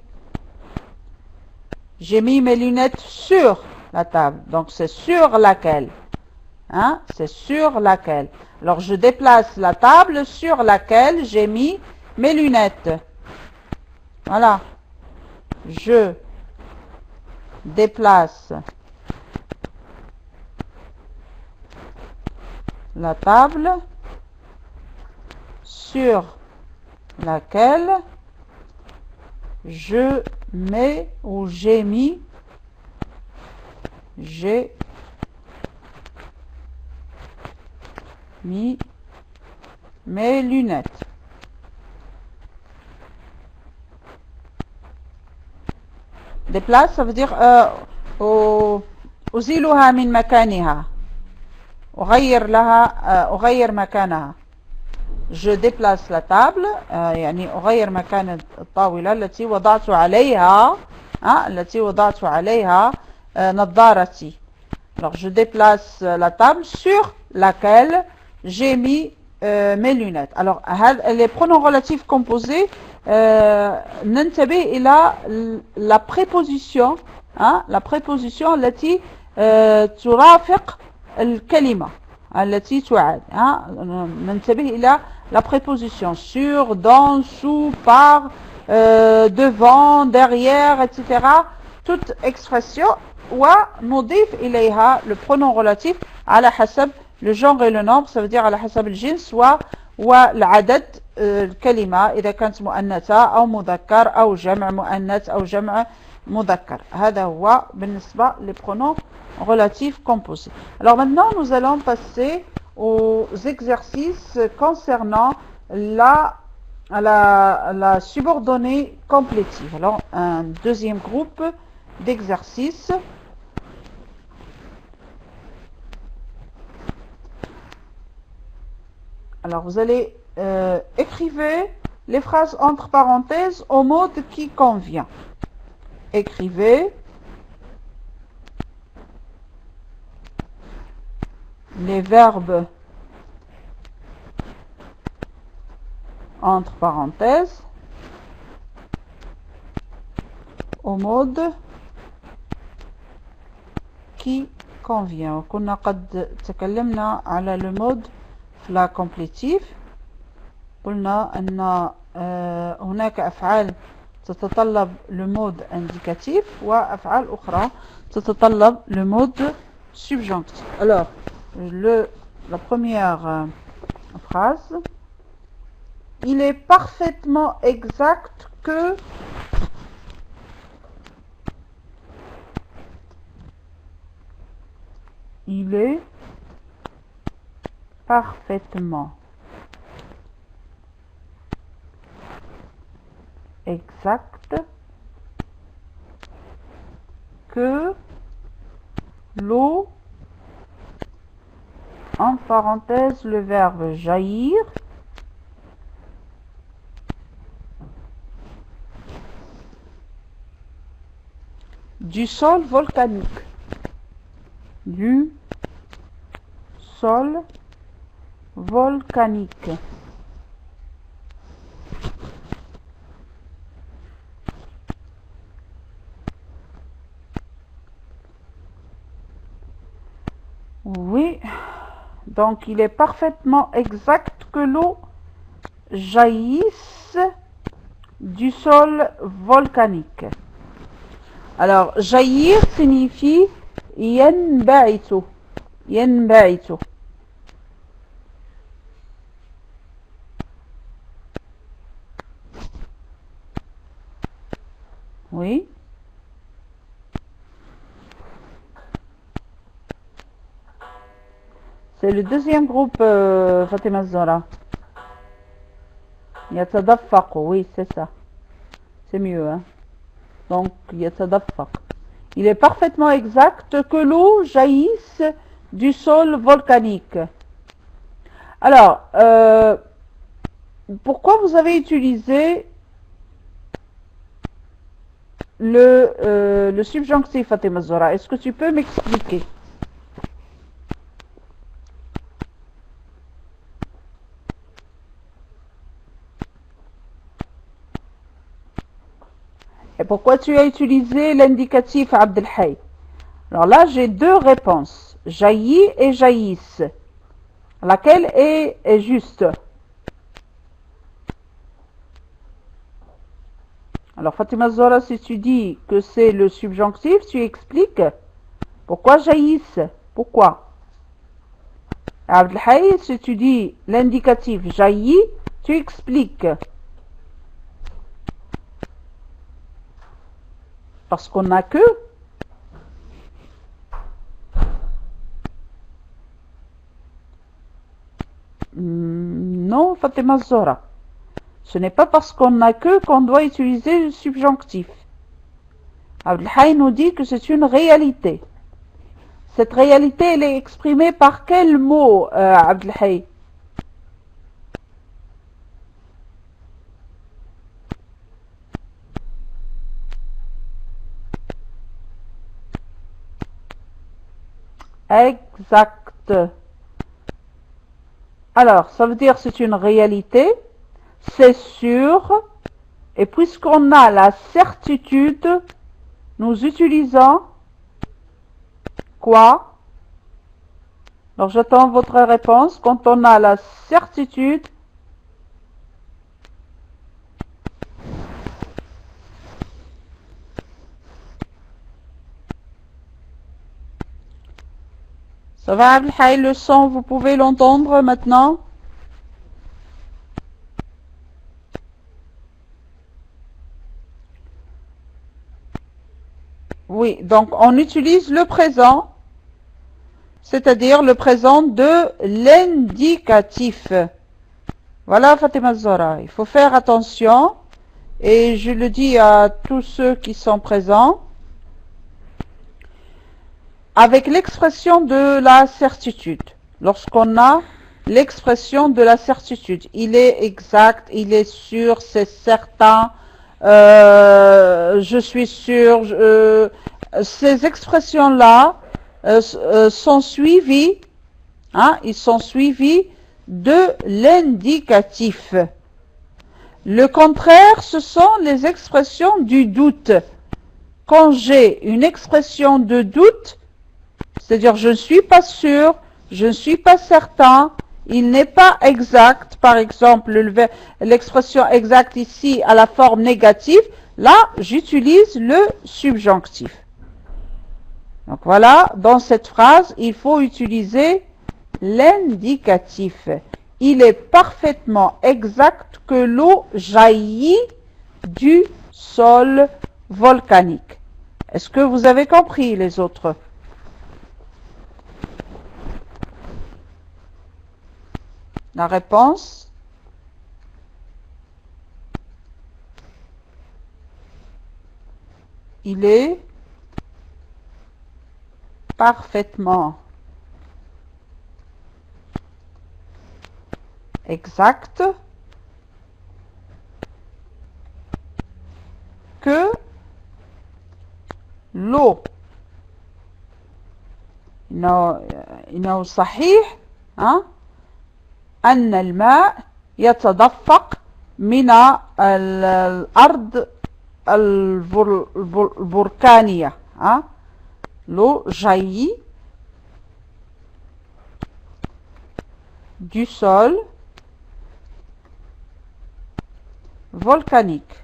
J'ai mis mes lunettes sur la table. Donc, c'est sur laquelle. C'est sur laquelle. Alors, je déplace la table sur laquelle j'ai mis mes lunettes. Voilà. Je déplace la table sur laquelle je mets ou j'ai mis mes lunettes. Déplace, ça veut dire أزيلها من مكانها. أغير مكانها. Je déplace la table يعني أغير مكان الطاولة التي وضعت عليها التي وضعت عليها نظارتي. Alors je déplace la table sur laquelle j'ai mis mes lunettes. Alors les pronoms relatifs composés ننتبه إلى la préposition la préposition التي ترافق الكلمة التي تعاد ننتبه إلى la préposition sur, dans, sous, par, devant, derrière, etc. Toute expression ونضيف إليها le pronom relatif على حسب le genre et le nombre, ça veut dire على حسب الجنس والعدد الكلمة إذا كانت مؤنثة أو مذكر أو جمع مؤنث أو جمع مذكر. هذا هو بالنسبة les pronoms relatifs composés. Alors maintenant nous allons passer aux exercices concernant la subordonnée complétive. Alors un deuxième groupe d'exercices. Alors vous allez écrivez les phrases entre parenthèses au mode qui convient. Écrivez les verbes entre parenthèses au mode qui convient. كنا قد تكلمنا على le mode لا complétif. قلنا أن هناك أفعال تتطلب le mode indicatif وأفعال أخرى تتطلب le mode subjonctif. Alors la première phrase: il est parfaitement exact que il est parfaitement exact que l'eau, en parenthèse le verbe jaillir, du sol volcanique. Du sol volcanique. Oui, donc il est parfaitement exact que l'eau jaillisse du sol volcanique. Alors, jaillir signifie ينبعث. ينبعث. Oui. C'est le deuxième groupe, Fatima Zora. يتدفق, oui, c'est ça. C'est mieux, hein. Donc, يتدفق. Il est parfaitement exact que l'eau jaillisse du sol volcanique. Alors, pourquoi vous avez utilisé le subjonctif, Fatima Zora? Est-ce que tu peux m'expliquer? Et pourquoi tu as utilisé l'indicatif Abdelhay? Alors là, j'ai deux réponses. Jaillit et jaillisse. Laquelle est juste? Alors Fatima Zora, si tu dis que c'est le subjonctif, tu expliques pourquoi jaillisse. Pourquoi? Abdelhay, si tu dis l'indicatif jaillit, tu expliques. Parce qu'on n'a que non, Fatima Zora. Ce n'est pas parce qu'on n'a que qu'on doit utiliser le subjonctif. Abdelhai nous dit que c'est une réalité. Cette réalité, elle est exprimée par quel mot, Abdelhai? Exact. Alors, ça veut dire c'est une réalité, c'est sûr, et puisqu'on a la certitude, nous utilisons quoi? Alors, j'attends votre réponse. Quand on a la certitude, ça va, Abdelhai, le son, vous pouvez l'entendre maintenant? Oui, donc on utilise le présent, c'est-à-dire le présent de l'indicatif. Voilà, Fatima Zora, il faut faire attention, et je le dis à tous ceux qui sont présents, avec l'expression de la certitude. Lorsqu'on a l'expression de la certitude, il est exact, il est sûr, c'est certain, je suis sûr, ces expressions-là sont suivies, hein, ils sont suivis de l'indicatif. Le contraire, ce sont les expressions du doute. Quand j'ai une expression de doute, c'est-à-dire je ne suis pas sûr, je ne suis pas certain, il n'est pas exact, par exemple l'expression exacte ici à la forme négative, là j'utilise le subjonctif. Donc voilà, dans cette phrase, il faut utiliser l'indicatif. Il est parfaitement exact que l'eau jaillit du sol volcanique. Est-ce que vous avez compris les autres? La réponse? Il est parfaitement exact que l'eau. إنه صحيح أن الماء يتدفق من الأرض البركانية. L'eau jaillit du sol volcanique.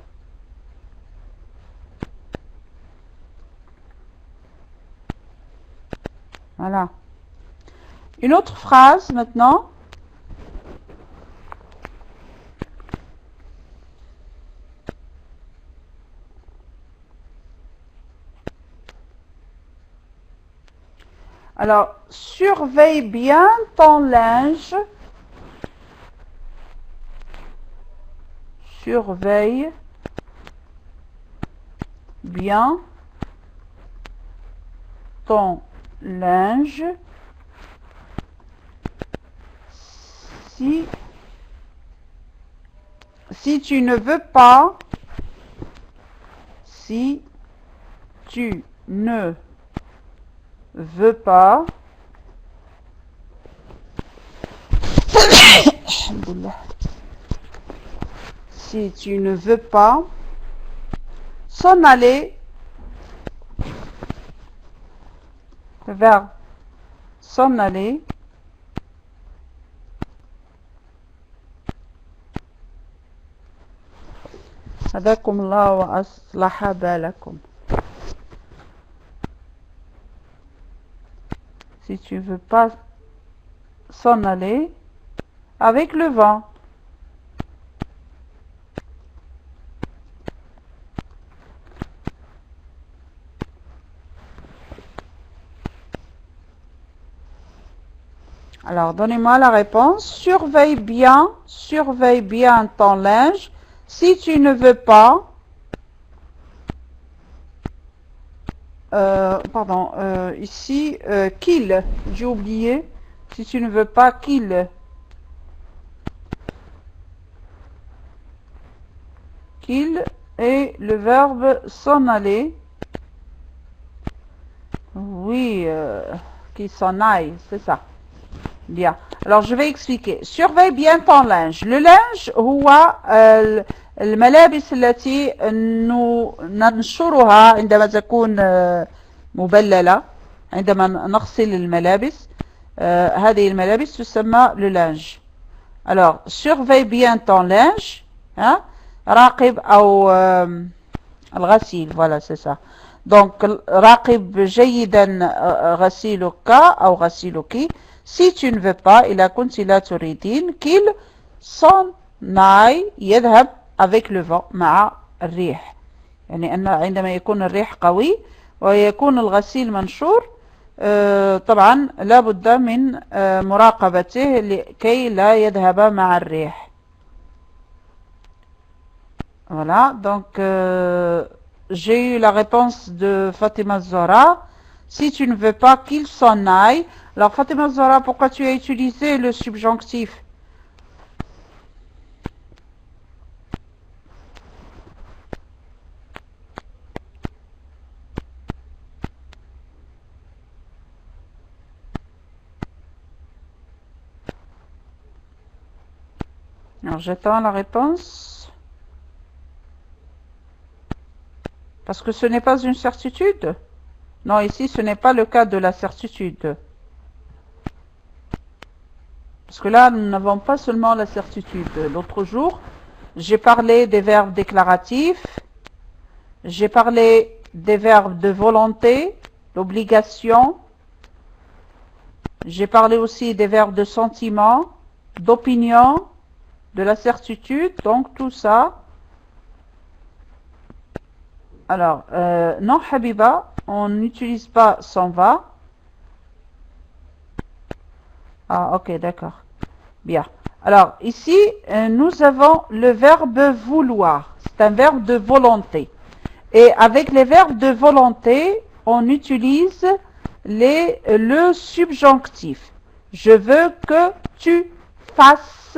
Voilà. Une autre phrase maintenant. Alors, surveille bien ton linge. Surveille bien ton linge. Si tu ne veux pas, si tu ne veux pas, si tu ne veux pas s'en aller vers s'en aller هداكم الله وأصلح بالكم. Si tu veux pas s'en aller avec le vent. Alors, donnez-moi la réponse. Surveille bien ton linge. Si tu ne veux pas, pardon, ici, qu'il, j'ai oublié. Si tu ne veux pas qu'il est le verbe s'en aller. Oui, qu'il s'en aille, c'est ça. Bien. Alors, je vais expliquer. Surveille bien ton linge. Le linge هو الملابس التي ننشرها عندما تكون مبللة. عندما نغسل الملابس هذه الملابس تسمى le linge. Alors, surveille bien ton linge. Hein? راقب أو الغسيل. Voilà, c'est ça. Donc, راقب جيدا غسيلك أو غسيلك. Si tu ne veux pas, إذا كنت لا تريدين qu'il s'en aille يذهب avec le vent مع الريح. يعني أن عندما يكون الريح قوي ويكون الغسيل منشور طبعا لا بد من مراقبته لكي لا يذهب مع الريح. Voilà, donc j'ai eu la réponse de Fatima Zora. Si tu ne veux pas qu'il s'en aille. Alors Fatima Zora, pourquoi tu as utilisé le subjonctif? Alors j'attends la réponse. Parce que ce n'est pas une certitude. Non, ici ce n'est pas le cas de la certitude. Parce que là, nous n'avons pas seulement la certitude. L'autre jour, j'ai parlé des verbes déclaratifs. J'ai parlé des verbes de volonté, d'obligation. J'ai parlé aussi des verbes de sentiment, d'opinion, de la certitude. Donc tout ça. Alors, non, Habiba, on n'utilise pas s'en va. Ah, ok, d'accord. Bien. Alors, ici, nous avons le verbe vouloir. C'est un verbe de volonté. Et avec les verbes de volonté, on utilise le subjonctif. Je veux que tu fasses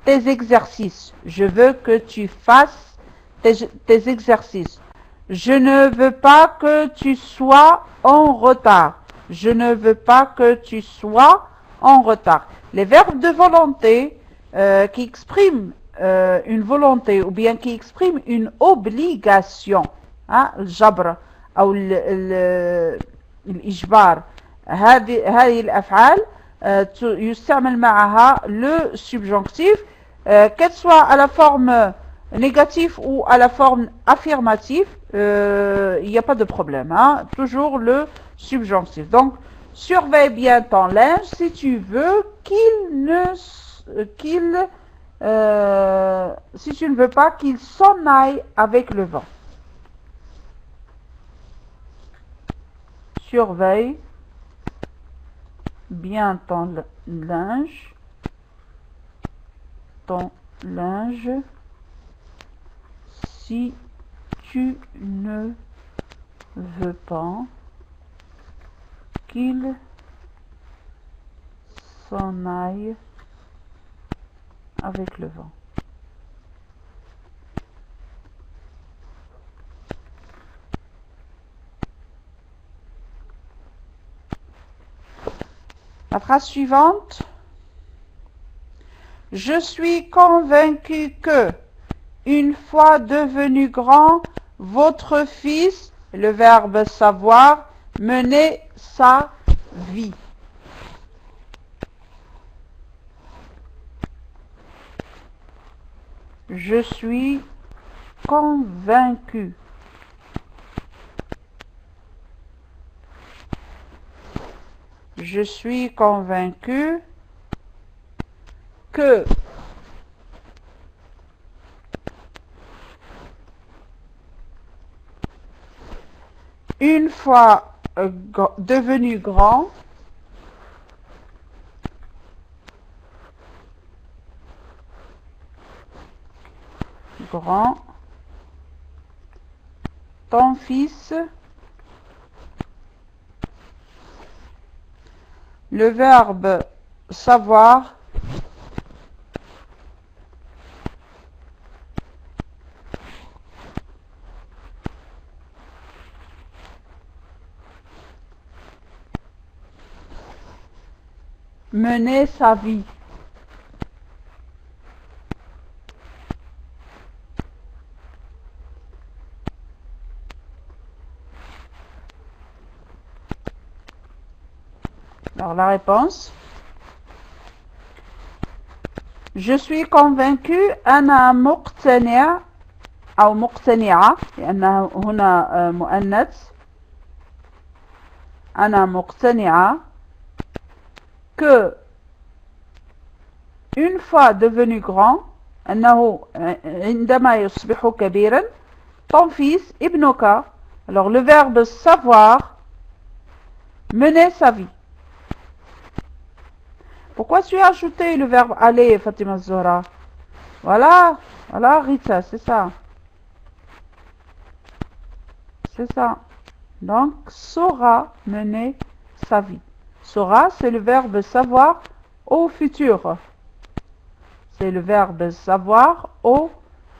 tes exercices. Je veux que tu fasses tes exercices. Je ne veux pas que tu sois en retard. Je ne veux pas que tu sois en retard. Les verbes de volonté qui expriment une volonté ou bien qui expriment une obligation, الجبر أو الإجبار, هذه الأفعال يستعمل معها le subjonctif, qu'elle soit à la forme négative ou à la forme affirmative, il n'y a pas de problème, toujours le subjonctif. Donc, surveille bien ton linge si tu veux si tu ne veux pas qu'il s'en aille avec le vent. Surveille bien ton linge, si tu ne veux pas qu'il s'en aille avec le vent. La phrase suivante. Je suis convaincu que, une fois devenu grand, votre fils, le verbe savoir, menait sa vie. Je suis convaincu. Je suis convaincu que une fois devenu grand, grand. Ton fils. Le verbe savoir. Mener sa vie. Alors la réponse. Je suis convaincu أنا مقتنع أو مقتنعة لأنه هنا مؤنث. أنا مقتنعة que une fois devenu grand أنه عندما يصبح كبيرا ton fils ابنك. Alors le verbe savoir, mener sa vie. Pourquoi tu as ajouté le verbe aller, Fatima Zora? Voilà, voilà Rita, c'est ça. C'est ça. Donc, saura mener sa vie. Saura, c'est le verbe savoir au futur. C'est le verbe savoir au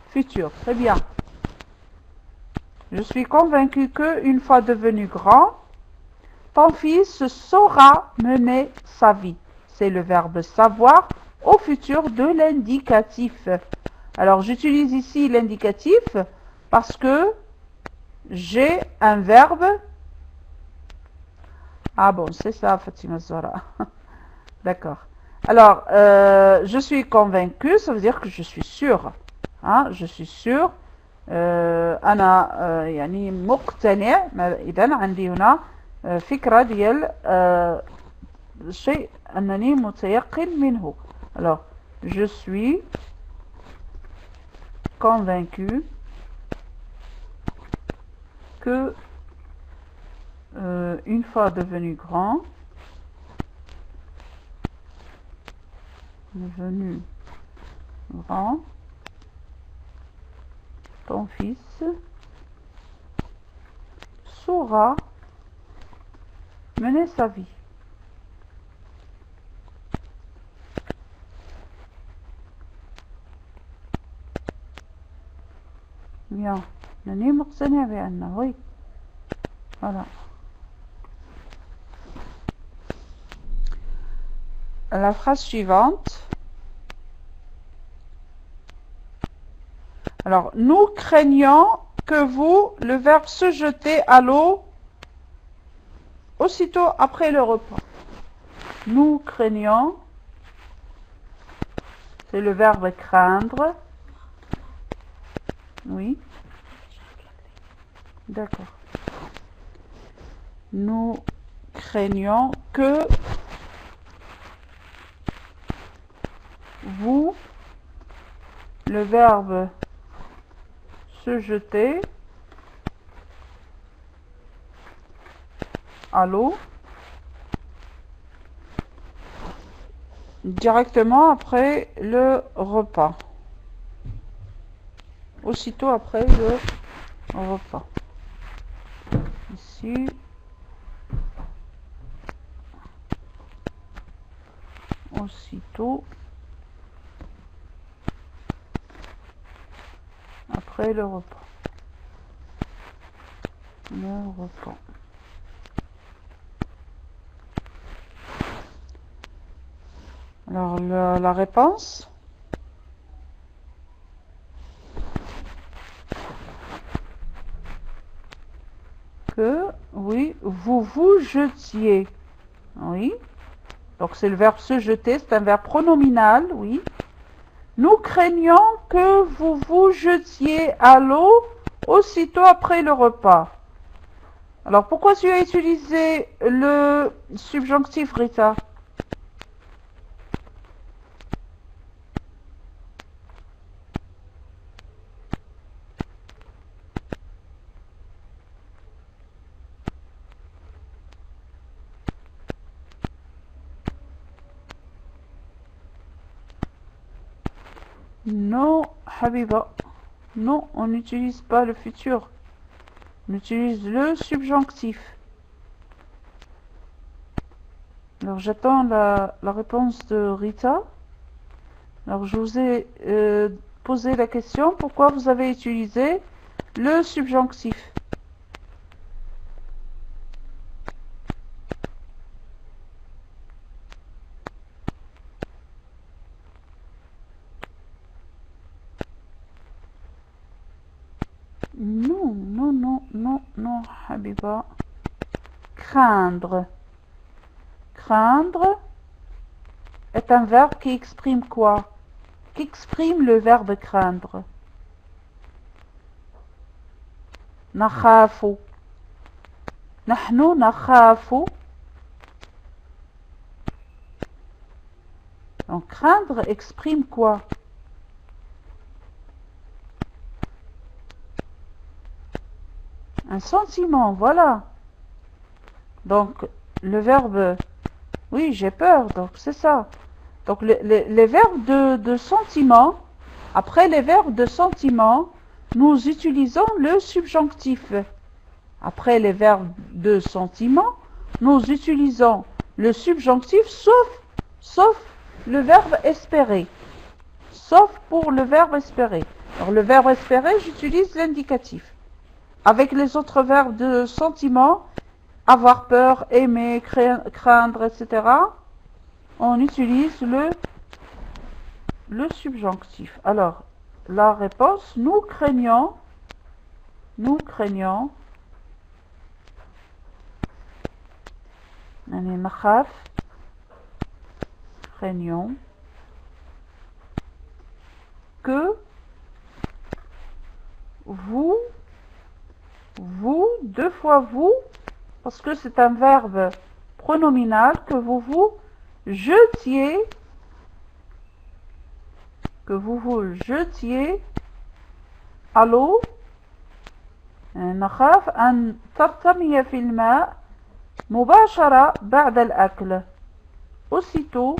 futur. Très bien. Je suis convaincue que, une fois devenu grand, ton fils saura mener sa vie. C'est le verbe savoir au futur de l'indicatif. Alors, j'utilise ici l'indicatif parce que j'ai un verbe. Ah bon, c'est ça, Fatima Zora. D'accord. Alors, je suis convaincue, ça veut dire que je suis sûre. Hein, je suis sûre. أنا يعني مقتنع. إذن عندي هنا فكرة ديال شيء أنني متيقن منه. Alors, je suis convaincu que une fois devenu grand, ton fils saura mener sa vie. Bien. أنني مقتنع بأنه oui. Voilà. La phrase suivante. Alors, nous craignons que vous, le verbe se jeter à l'eau aussitôt après le repas. Nous craignons, c'est le verbe craindre. Oui. D'accord. Nous craignons que vous, le verbe se jeter à l'eau directement après le repas. Aussitôt après le repas. Ici. Aussitôt après le repas. Le repas. Alors la réponse. Que oui, vous vous jetiez. Oui. Donc c'est le verbe se jeter, c'est un verbe pronominal, oui. Nous craignons que vous vous jetiez à l'eau aussitôt après le repas. Alors pourquoi tu as utilisé le subjonctif, Rita? Non, Habiba. Non, on n'utilise pas le futur. On utilise le subjonctif. Alors j'attends la réponse de Rita. Alors je vous ai posé la question, pourquoi vous avez utilisé le subjonctif? Non, non, non, non, non, Habiba. Craindre. Craindre est un verbe qui exprime quoi? Qui exprime le verbe craindre? نخاف. نحن نخاف. Donc craindre exprime quoi? Un sentiment, voilà. Donc le verbe, oui, j'ai peur, donc c'est ça. Donc les verbes de sentiment, après les verbes de sentiment, nous utilisons le subjonctif. Après les verbes de sentiment, nous utilisons le subjonctif sauf le verbe espérer. Sauf pour le verbe espérer. Alors le verbe espérer, j'utilise l'indicatif. Avec les autres verbes de sentiment, avoir peur, aimer, craindre, etc., on utilise le subjonctif. Alors, la réponse, nous craignons, craignons que vous, deux fois vous, parce que c'est un verbe pronominal, que vous vous jetiez, à l'eau. نخاف أن ترتمي في الماء مباشرة بعد الأكل. Aussitôt,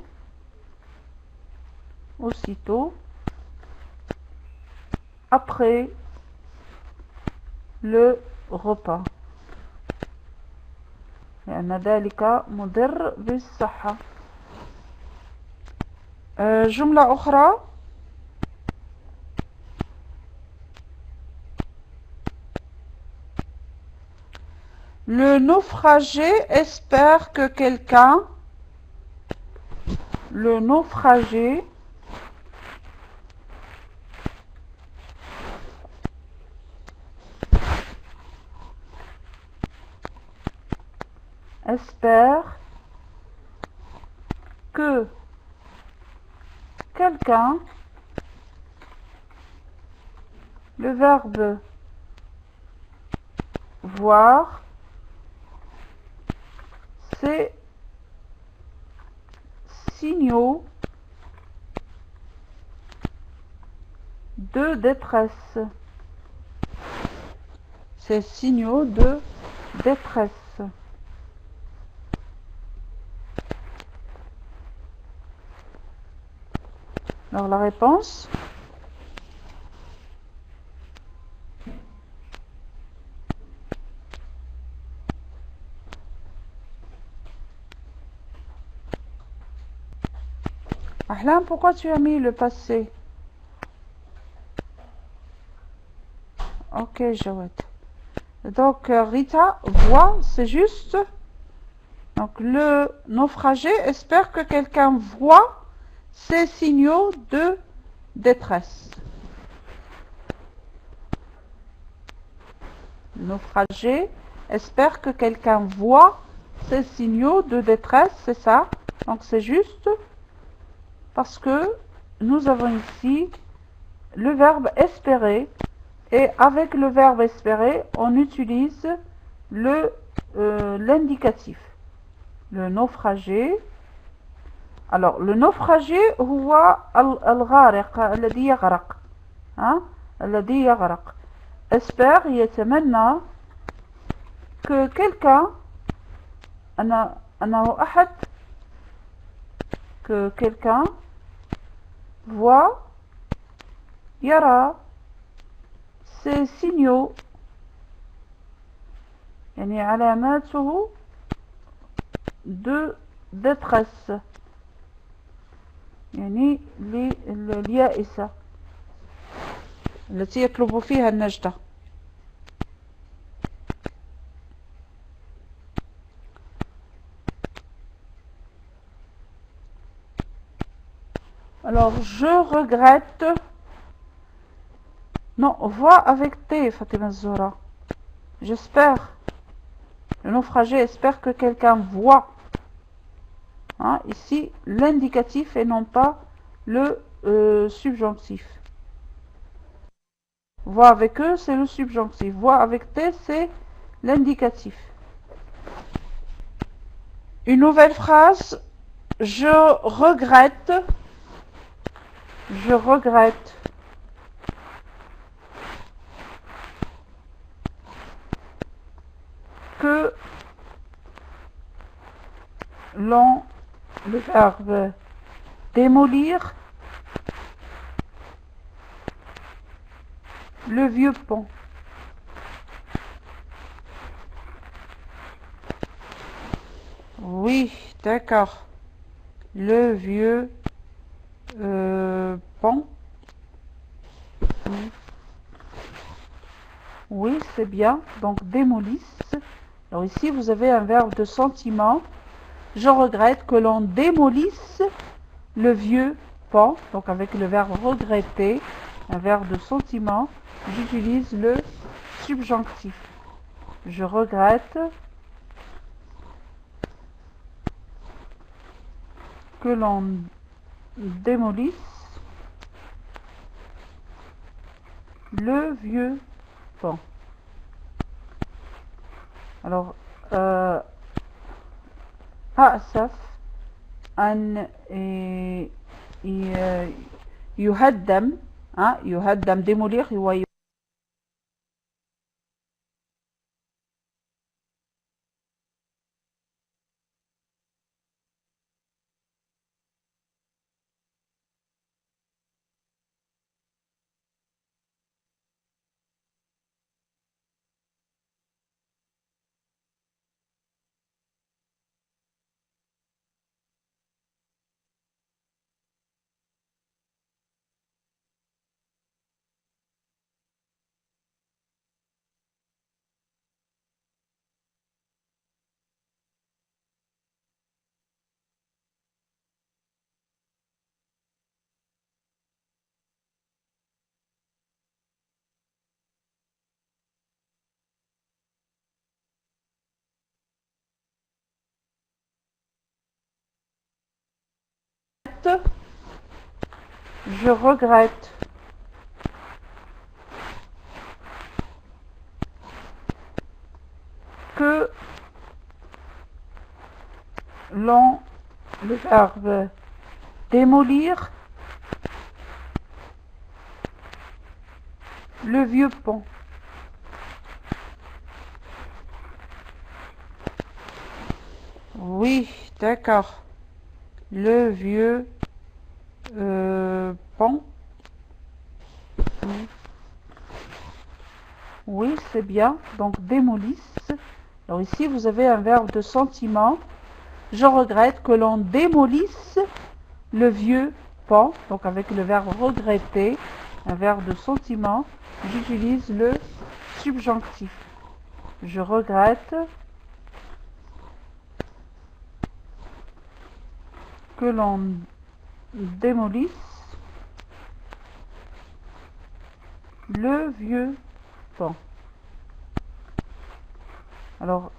après le repas. لأن ذلك مضر بالصحة. جملة أخرى. Le naufragé espère que quelqu'un. Le naufragé espère que quelqu'un, le verbe voir, c'est signaux de détresse. Ces signaux de détresse. Alors la réponse. Ahlam, pourquoi tu as mis le passé? Ok, Jawad. Donc Rita voit, c'est juste. Donc le naufragé espère que quelqu'un voit ces signaux de détresse. Le naufragé espère que quelqu'un voit ces signaux de détresse, c'est ça. Donc c'est juste parce que nous avons ici le verbe espérer. Et avec le verbe espérer, on utilise l'indicatif. Le naufragé. Alors, le naufragé, هو الغارق الذي يغرق. الذي يغرق. Espère, يتمنى que quelqu'un, أنه أحد, que quelqu'un voit, يرى, ces signaux يعني علاماته de détresse يعني لليائسة التي يطلب فيها النجدة. Alors, je regrette. Non, vois avec T, Fatima Zora. J'espère. Le naufragé espère que quelqu'un voit. Hein, ici, l'indicatif et non pas le subjonctif. Vois avec eux, c'est le subjonctif. Vois avec T, c'est l'indicatif. Une nouvelle phrase. Je regrette. Je regrette. Que l'on, le verbe démolir, le vieux pont. Oui, d'accord. Le vieux pont. Oui, c'est bien. Donc, démolisse. Alors ici, vous avez un verbe de sentiment. Je regrette que l'on démolisse le vieux pont. Donc, avec le verbe regretter, un verbe de sentiment, j'utilise le subjonctif. Je regrette que l'on démolisse le vieux pont. Alors, أسف أن يهدم يهدم démolir هو je regrette que l'on, le verbe démolir le vieux pont. Oui, d'accord. Le vieux pont. Oui, c'est bien. Donc, démolisse. Alors ici, vous avez un verbe de sentiment. Je regrette que l'on démolisse le vieux pont. Donc, avec le verbe regretter, un verbe de sentiment, j'utilise le subjonctif. Je regrette que l'on démolisse le vieux pont. Alors,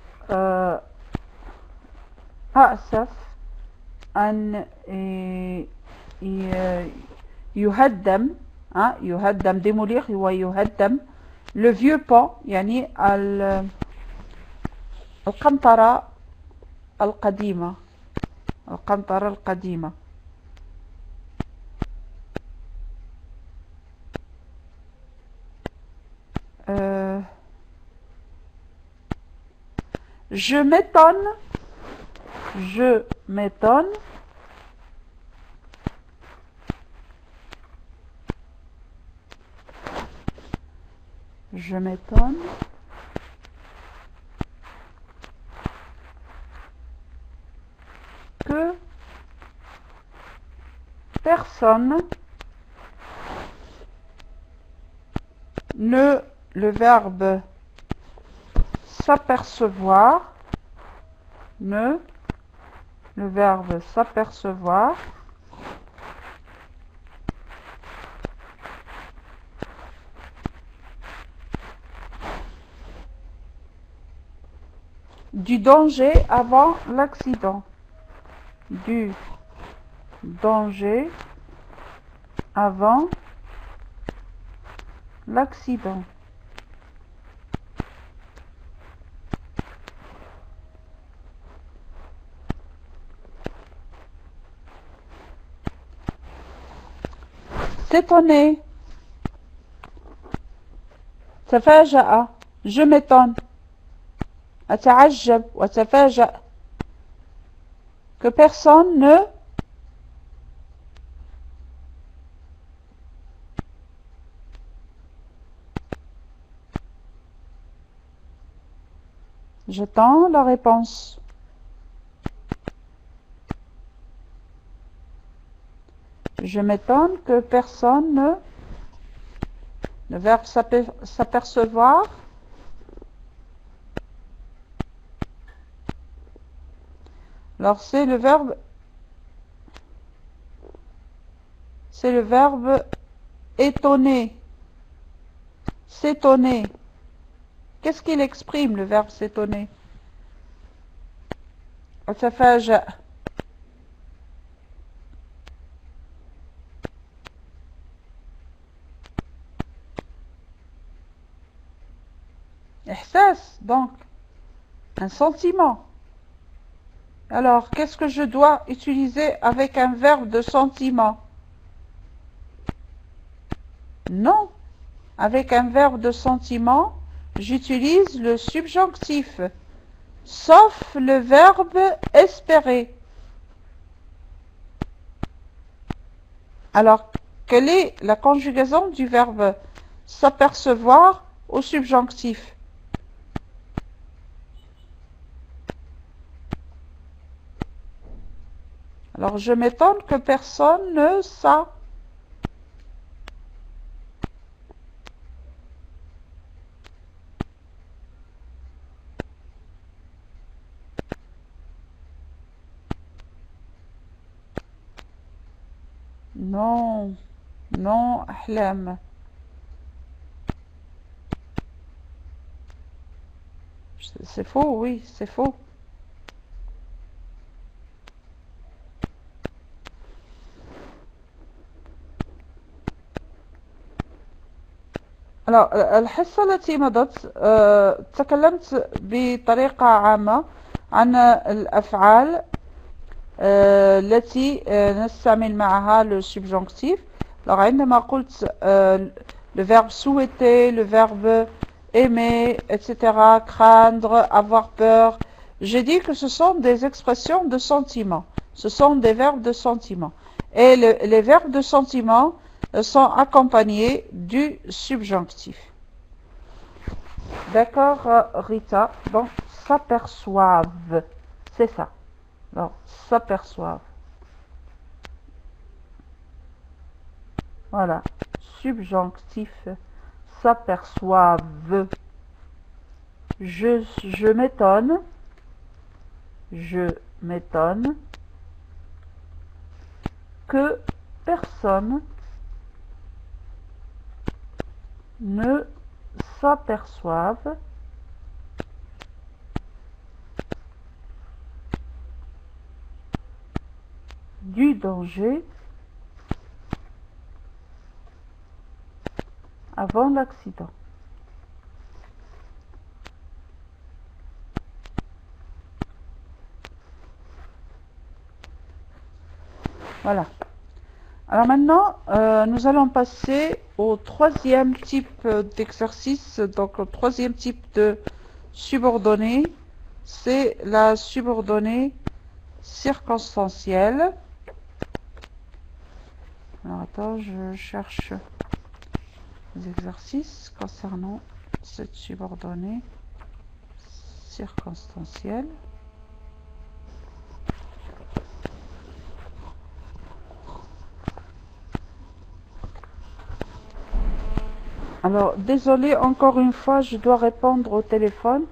أسف أن يهدم يهدم démolir هو يهدم le vieux pont يعني القنطرة القديمة القنطرة القديمة. Je m'étonne Je m'étonne que personne ne, le verbe s'apercevoir, ne, le verbe s'apercevoir, du danger avant l'accident, du danger avant l'accident. S'étonner. تفاجأ. Je m'étonne. أتعجب وأتفاجأ. Que personne ne J'attends la réponse. Je m'étonne que personne ne... Le verbe s'apercevoir. Alors c'est le verbe étonner. S'étonner. Qu'est-ce qu'il exprime, le verbe s'étonner? أتفاجأ. إحساس, donc, un sentiment. Alors, qu'est-ce que je dois utiliser avec un verbe de sentiment? Non, avec un verbe de sentiment, j'utilise le subjonctif, sauf le verbe espérer. Alors, quelle est la conjugaison du verbe s'apercevoir au subjonctif? Alors, je m'étonne que personne ne s'a. Non, non, أحلام. C'est faux, oui, c'est faux. Alors, الحصة التي مضت تكلمت بطريقة عامة عن الأفعال التي نستعمل معها le subjonctif. Alors, عندما قلت le verbe souhaiter, le verbe aimer, etc., craindre, avoir peur, j'ai dit que ce sont des expressions de sentiment. Ce sont des verbes de sentiment. Et les verbes de sentiment sont accompagnés du subjonctif. D'accord, Rita? Donc, s'aperçoivent. C'est ça. Alors, s'aperçoivent. Voilà. Subjonctif. S'aperçoivent. Je m'étonne. Je m'étonne que personne ne s'aperçoive du danger avant l'accident. Voilà. Alors maintenant, nous allons passer au troisième type d'exercice, donc au troisième type de subordonnée. C'est la subordonnée circonstancielle. Alors attends, je cherche les exercices concernant cette subordonnée circonstancielle. Alors, désolé, encore une fois, je dois répondre au téléphone.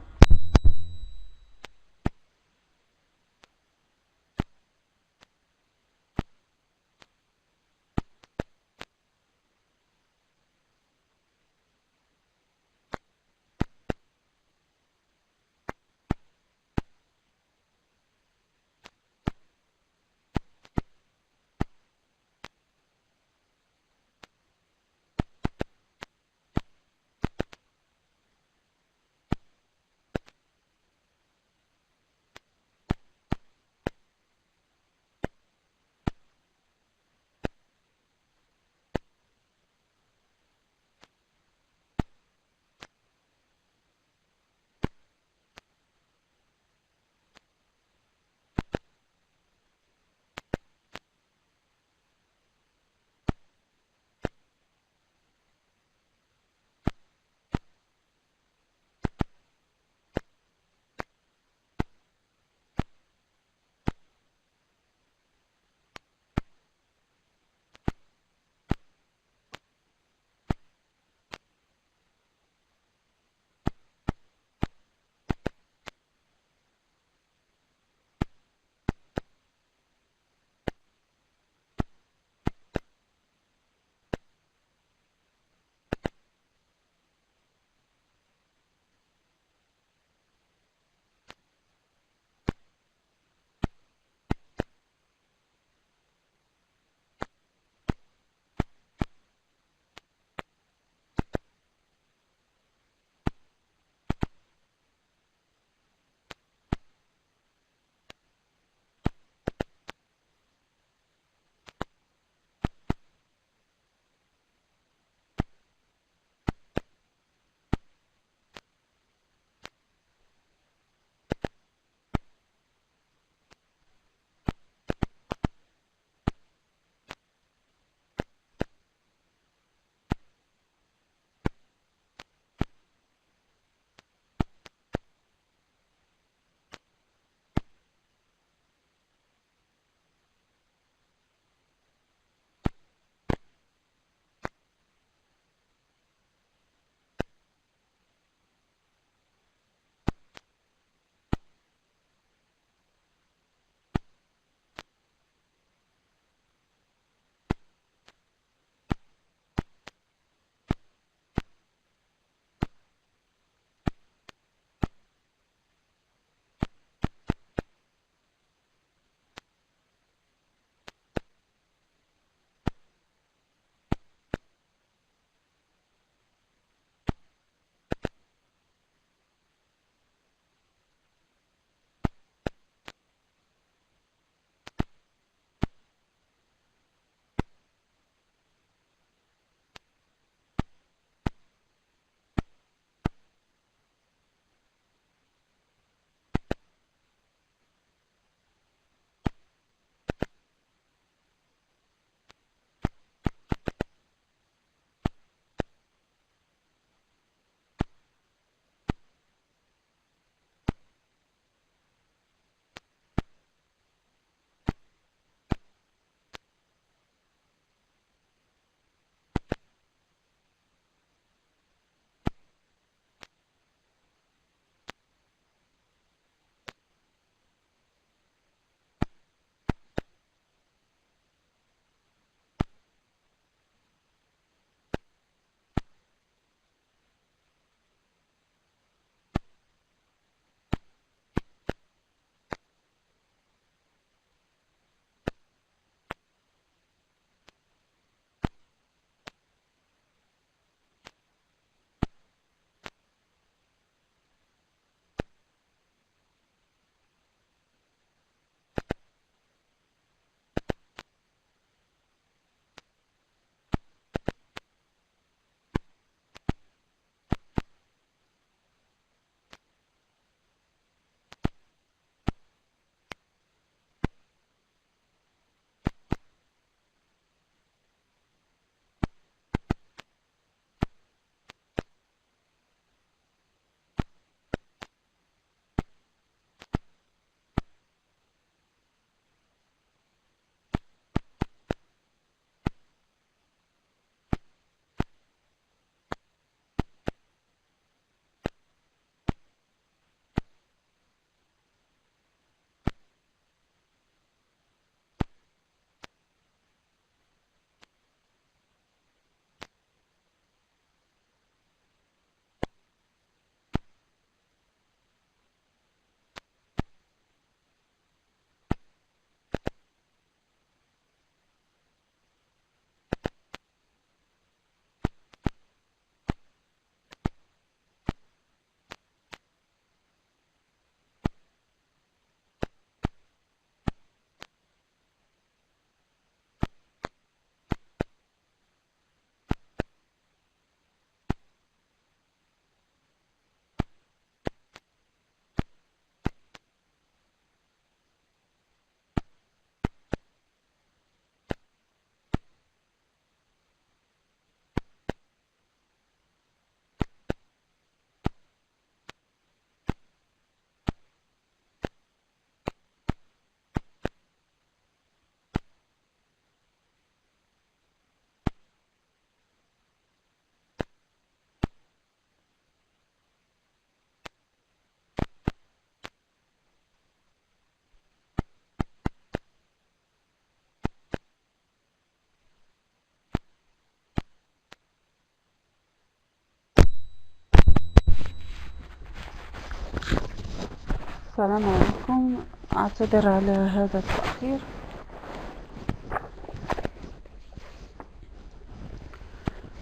السلام عليكم. أعتذر على هذا التأخير.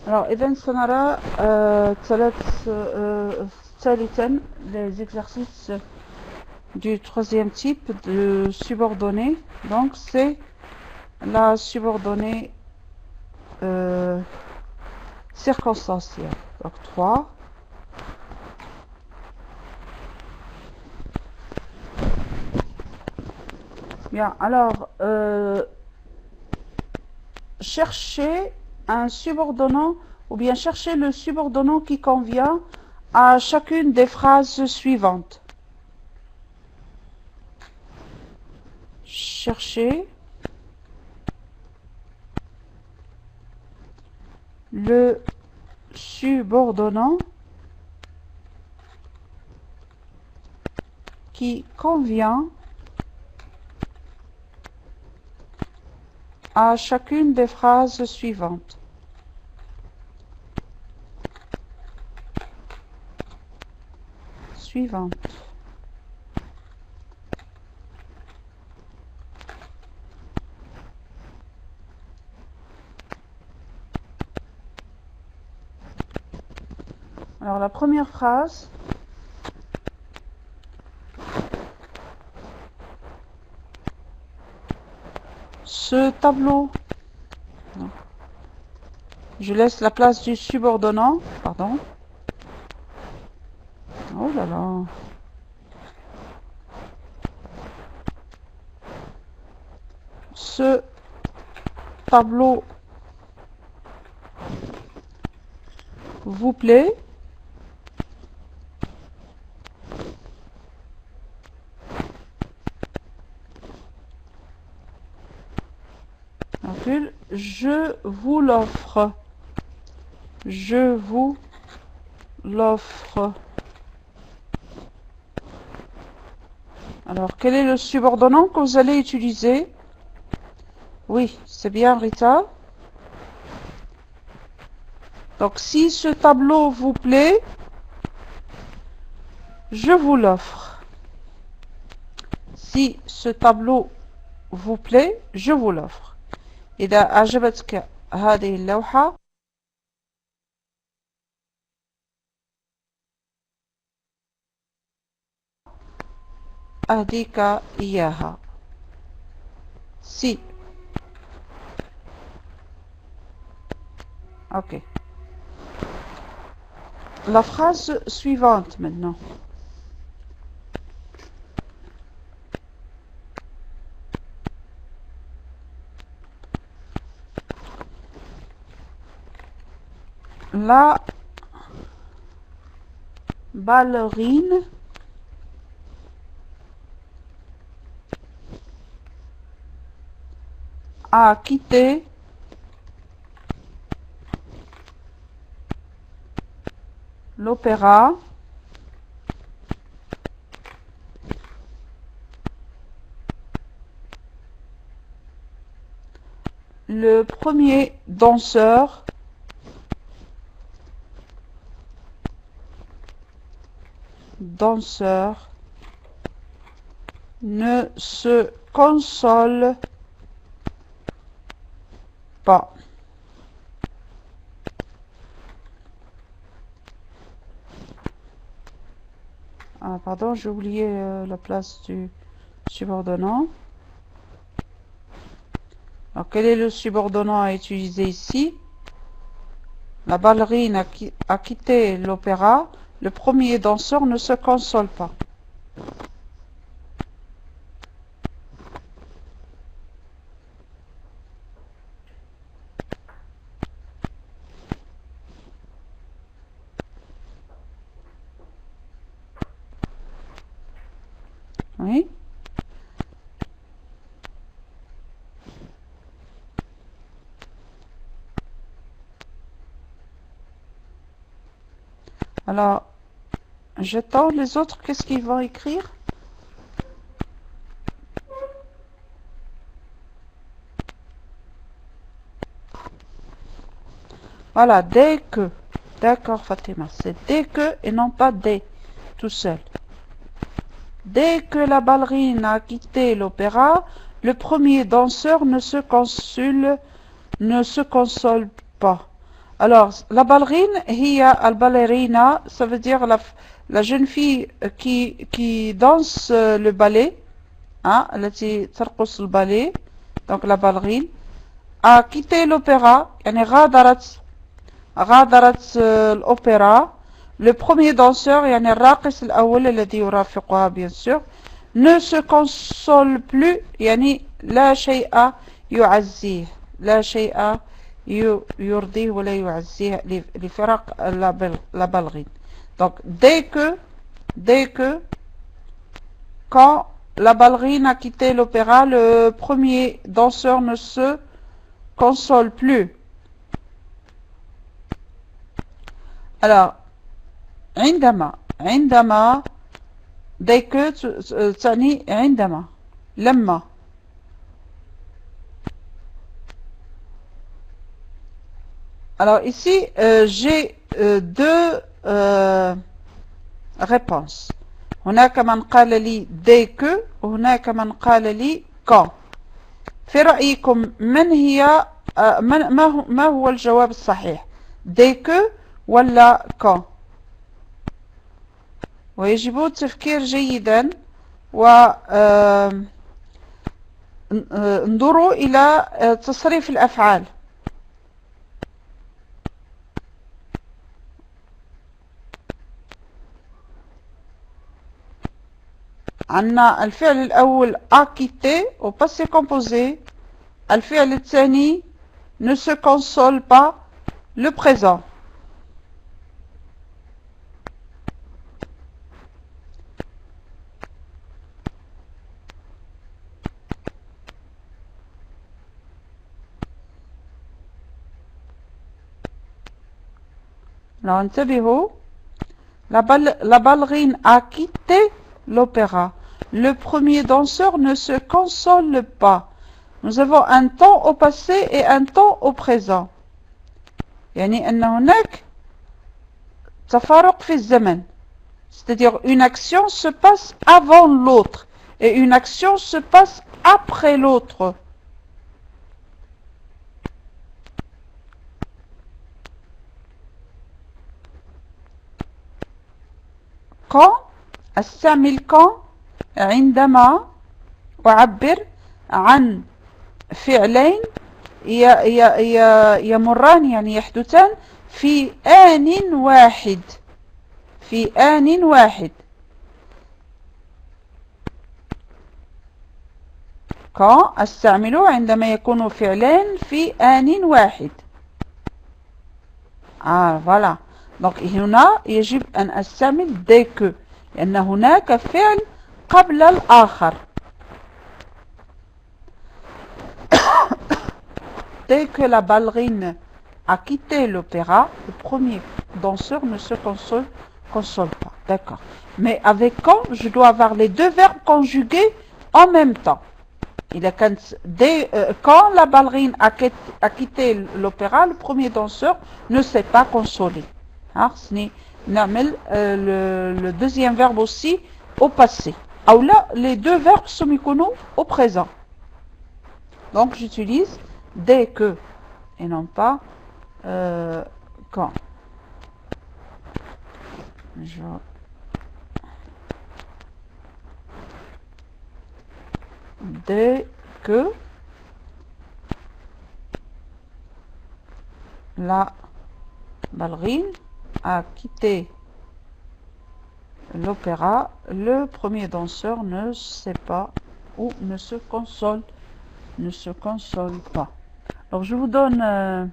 Alors, إذن سنرى ثالثا les exercices du troisième type de subordonnée. Donc, c'est la subordonnée circonstancielle. Donc, 3. Bien, alors, cherchez un subordonnant ou bien cherchez le subordonnant qui convient à chacune des phrases suivantes. Cherchez le subordonnant qui convient à chacune des phrases suivantes. Alors la première phrase, ce tableau, non. Je laisse la place du subordonnant, pardon. Oh là là. Ce tableau vous plaît? Je vous l'offre. Je vous l'offre. Alors, quel est le subordonnant que vous allez utiliser? Oui, c'est bien Rita. Donc, si ce tableau vous plaît, je vous l'offre. Si ce tableau vous plaît, je vous l'offre. إذا أعجبتك هذه اللوحة أهديك إياها. Si. Ok. La phrase suivante maintenant. La ballerine a quitté l'opéra le premier danseur ne se console pas. Ah, pardon, j'ai oublié la place du subordonnant. Alors, quel est le subordonnant à utiliser ici? La ballerine a quitté l'opéra. Le premier danseur ne se console pas. Oui. Alors, j'attends les autres, qu'est-ce qu'ils vont écrire? Voilà, dès que. D'accord, Fatima, c'est dès que et non pas dès, tout seul. Dès que la ballerine a quitté l'opéra, le premier danseur ne se console pas. Alors, la ballerine, hiya al-ballerina, ça veut dire la jeune fille qui danse le ballet, hein, التي ترقص le ballet, donc la ballerine, a quitté l'opéra, يعني غادرت الأوبرا. Le premier danseur, يعني الراقص الأول الذي يرافقها bien sûr, ne se console plus, يعني لا شيء يعزيه، لا شيء يرضيه ولا يعزيه لفراق la ballerine. Donc dès que quand la ballerine a quitté l'opéra, le premier danseur ne se console plus. Alors عندما dès que تعني عندما لما. Alors ici j'ai deux réponses. هناك من قال لي dès que وهناك من قال لي quand. في رأيكم من هي ما هو الجواب الصحيح؟ dès que ولا quand؟ ويجب التفكير جيدا انظروا إلى تصريف الأفعال. عندنا الفعل الأول acquitté au passé composé. الفعل الثاني ne se console pas, le présent. Alors, انتبهوا. La ballerine a quitté l'opéra. Le premier danseur ne se console pas. Nous avons un temps au passé et un temps au présent. يعني أن هناك تفارق في الزمن. C'est-à-dire une action se passe avant l'autre et une action se passe après l'autre. quand استعمل quand عندما أعبر عن فعلين يمران يعني يحدثان في آن واحد في آن واحد. quand استعمله عندما يكون فعلان في آن واحد. voilà. donc هنا يجب أن أستعمل dès que لأن هناك فعل قبل الآخر. dès que la ballerine a quitté l'opéra, le premier danseur ne se console pas. D'accord. Mais avec quand, je dois avoir les deux verbes conjugués en même temps. Quand la ballerine a quitté l'opéra, le premier danseur ne s'est pas consolé. Le deuxième verbe aussi au passé. Ou là, les deux verbes sont au présent. Donc j'utilise dès que et non pas quand. Dès que la ballerine a quitté l'opéra, le premier danseur ne sait pas ou ne se console pas. Alors je vous donne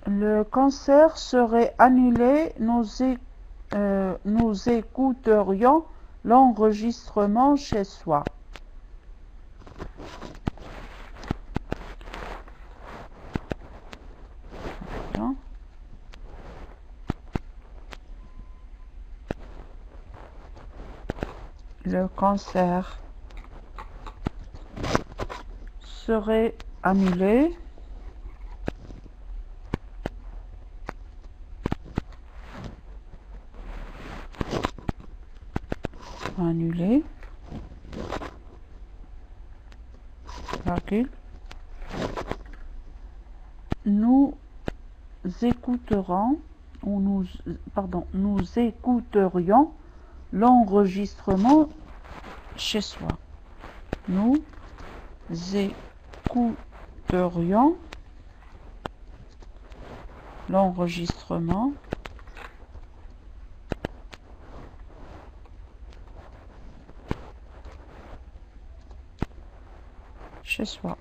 le concert serait annulé, nous écouterions l'enregistrement chez soi. Le concert serait annulé. Annulé. Virgule. Nous écouterons, ou nous écouterions l'enregistrement chez soi. Nous écouterions l'enregistrement chez soi.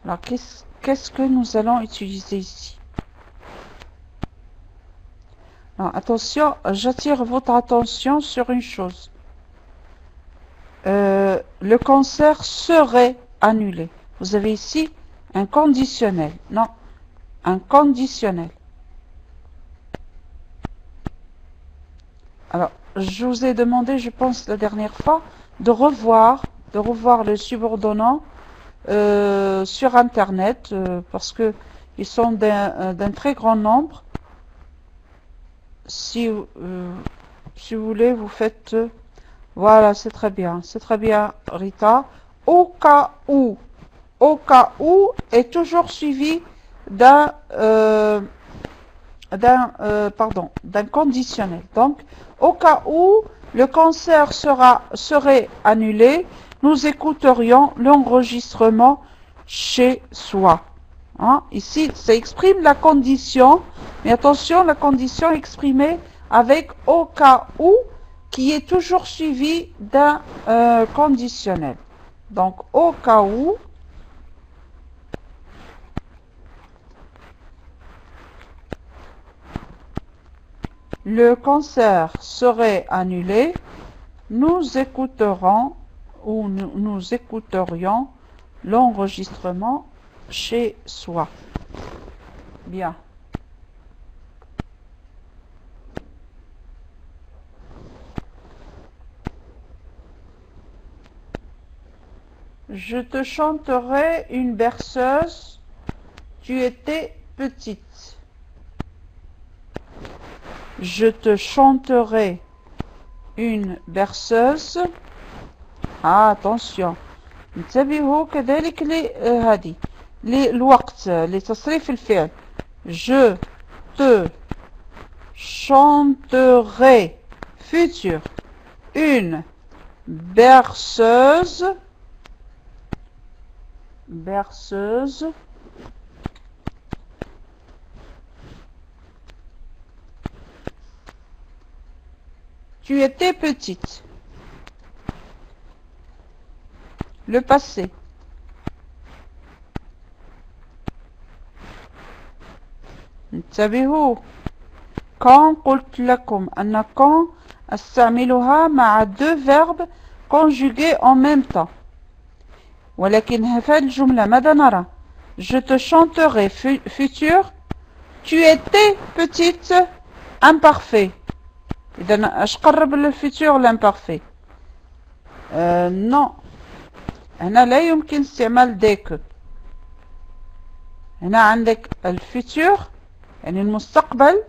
Alors, qu'est-ce que nous allons utiliser ici? Alors, attention, j'attire votre attention sur une chose. Le concert serait annulé. Vous avez ici un conditionnel. Non, un conditionnel. Alors, je vous ai demandé, je pense, la dernière fois, de revoir le subordonnant sur Internet, parce que ils sont d'un très grand nombre. Si vous voulez, vous faites... voilà, c'est très bien, Rita. Au cas où est toujours suivi d'un conditionnel. Donc, au cas où le concert serait annulé, nous écouterions l'enregistrement chez soi. Hein? Ici, ça exprime la condition, mais attention, la condition exprimée avec au cas où, qui est toujours suivi d'un conditionnel. Donc, au cas où, le concert serait annulé, nous écouterons ou nous écouterions l'enregistrement chez soi. Bien. Je te chanterai une berceuse, tu étais petite. Je te chanterai une berceuse. attention. انتبهوا كذلك لهذه للوقت لتصريف الفعل. Je te chanterai futur une berceuse. Tu étais petite. Le passé. انتبهوا. quand قلت لكم أن quand أستعملها مع deux verbes conjugués en même temps. ولكن في الجملة ماذا نرى؟ Je te chanterai futur. Tu étais petite imparfait. إذا اش قرب للفيتور l'imparfait؟ non. هنا لا يمكن استعمال ديك. هنا عندك الفيتور يعني المستقبل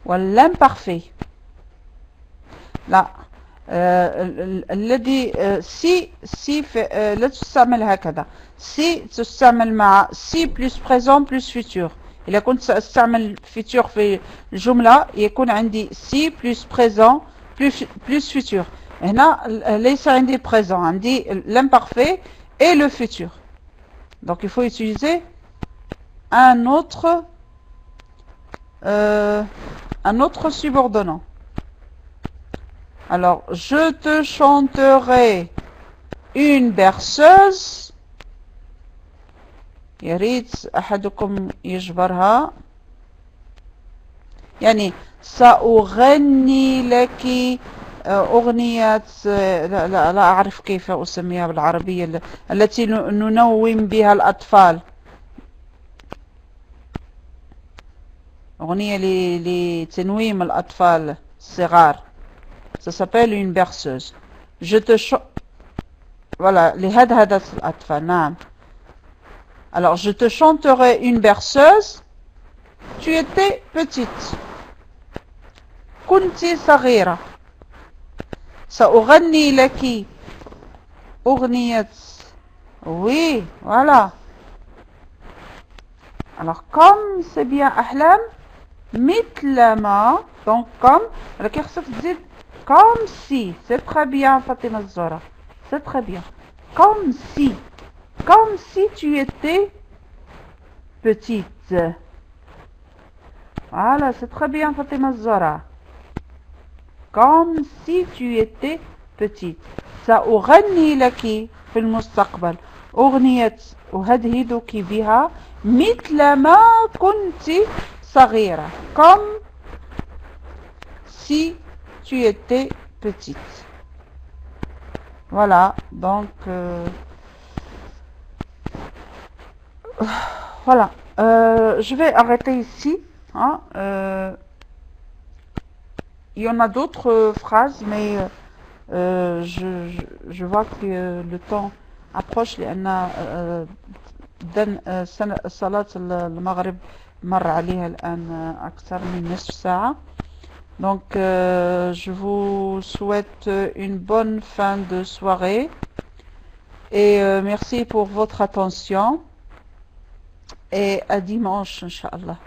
والامبارفait. لا الذي سي لا تستعمل هكذا. سي تستعمل مع سي بلس بريزون بلس فيتور. إذا كنت سأستعمل فيتور في الجملة يكون عندي سي بلس بريزون بلس فيتور. هنا ليس عندي بريزون، عندي l'imparfait et le futur. Donc il faut utiliser un autre subordonnant. Alors, je te chanterai une berceuse. يا ريت أحدكم يجبرها. يعني سأغني لك أغنية، لا أعرف كيف أسميها بالعربية، التي ننوم بها الأطفال، أغنية لتنويم الأطفال الصغار. Ça s'appelle une berceuse. Je te voilà, لهدهدة الأطفال. نعم. Alors, je te chanterai une berceuse. Tu étais petite. كنت صغيرة. سأغني لك أغنية. Oui, voilà. Alors, comme c'est bien أحلام، مثلما. Donc, comme. لكن خصك تزيد comme si. C'est très bien فاطمة الزهرة. C'est très bien. Comme si. Comme si tu étais petite. Voilà, c'est très bien فاطمة الزهرة. Comme si tu étais petite. سأغني لك في المستقبل أغنية أهدهدك بها مثلما كنت صغيرة. Comme si tu étais petite. Voilà, donc voilà. Je vais arrêter ici. Hein, il y en a d'autres phrases, mais je vois que le temps approche لأن صلاة المغرب مر عليها الآن أكثر من نصف ساعة. Donc je vous souhaite une bonne fin de soirée et merci pour votre attention et à dimanche, Inch'Allah.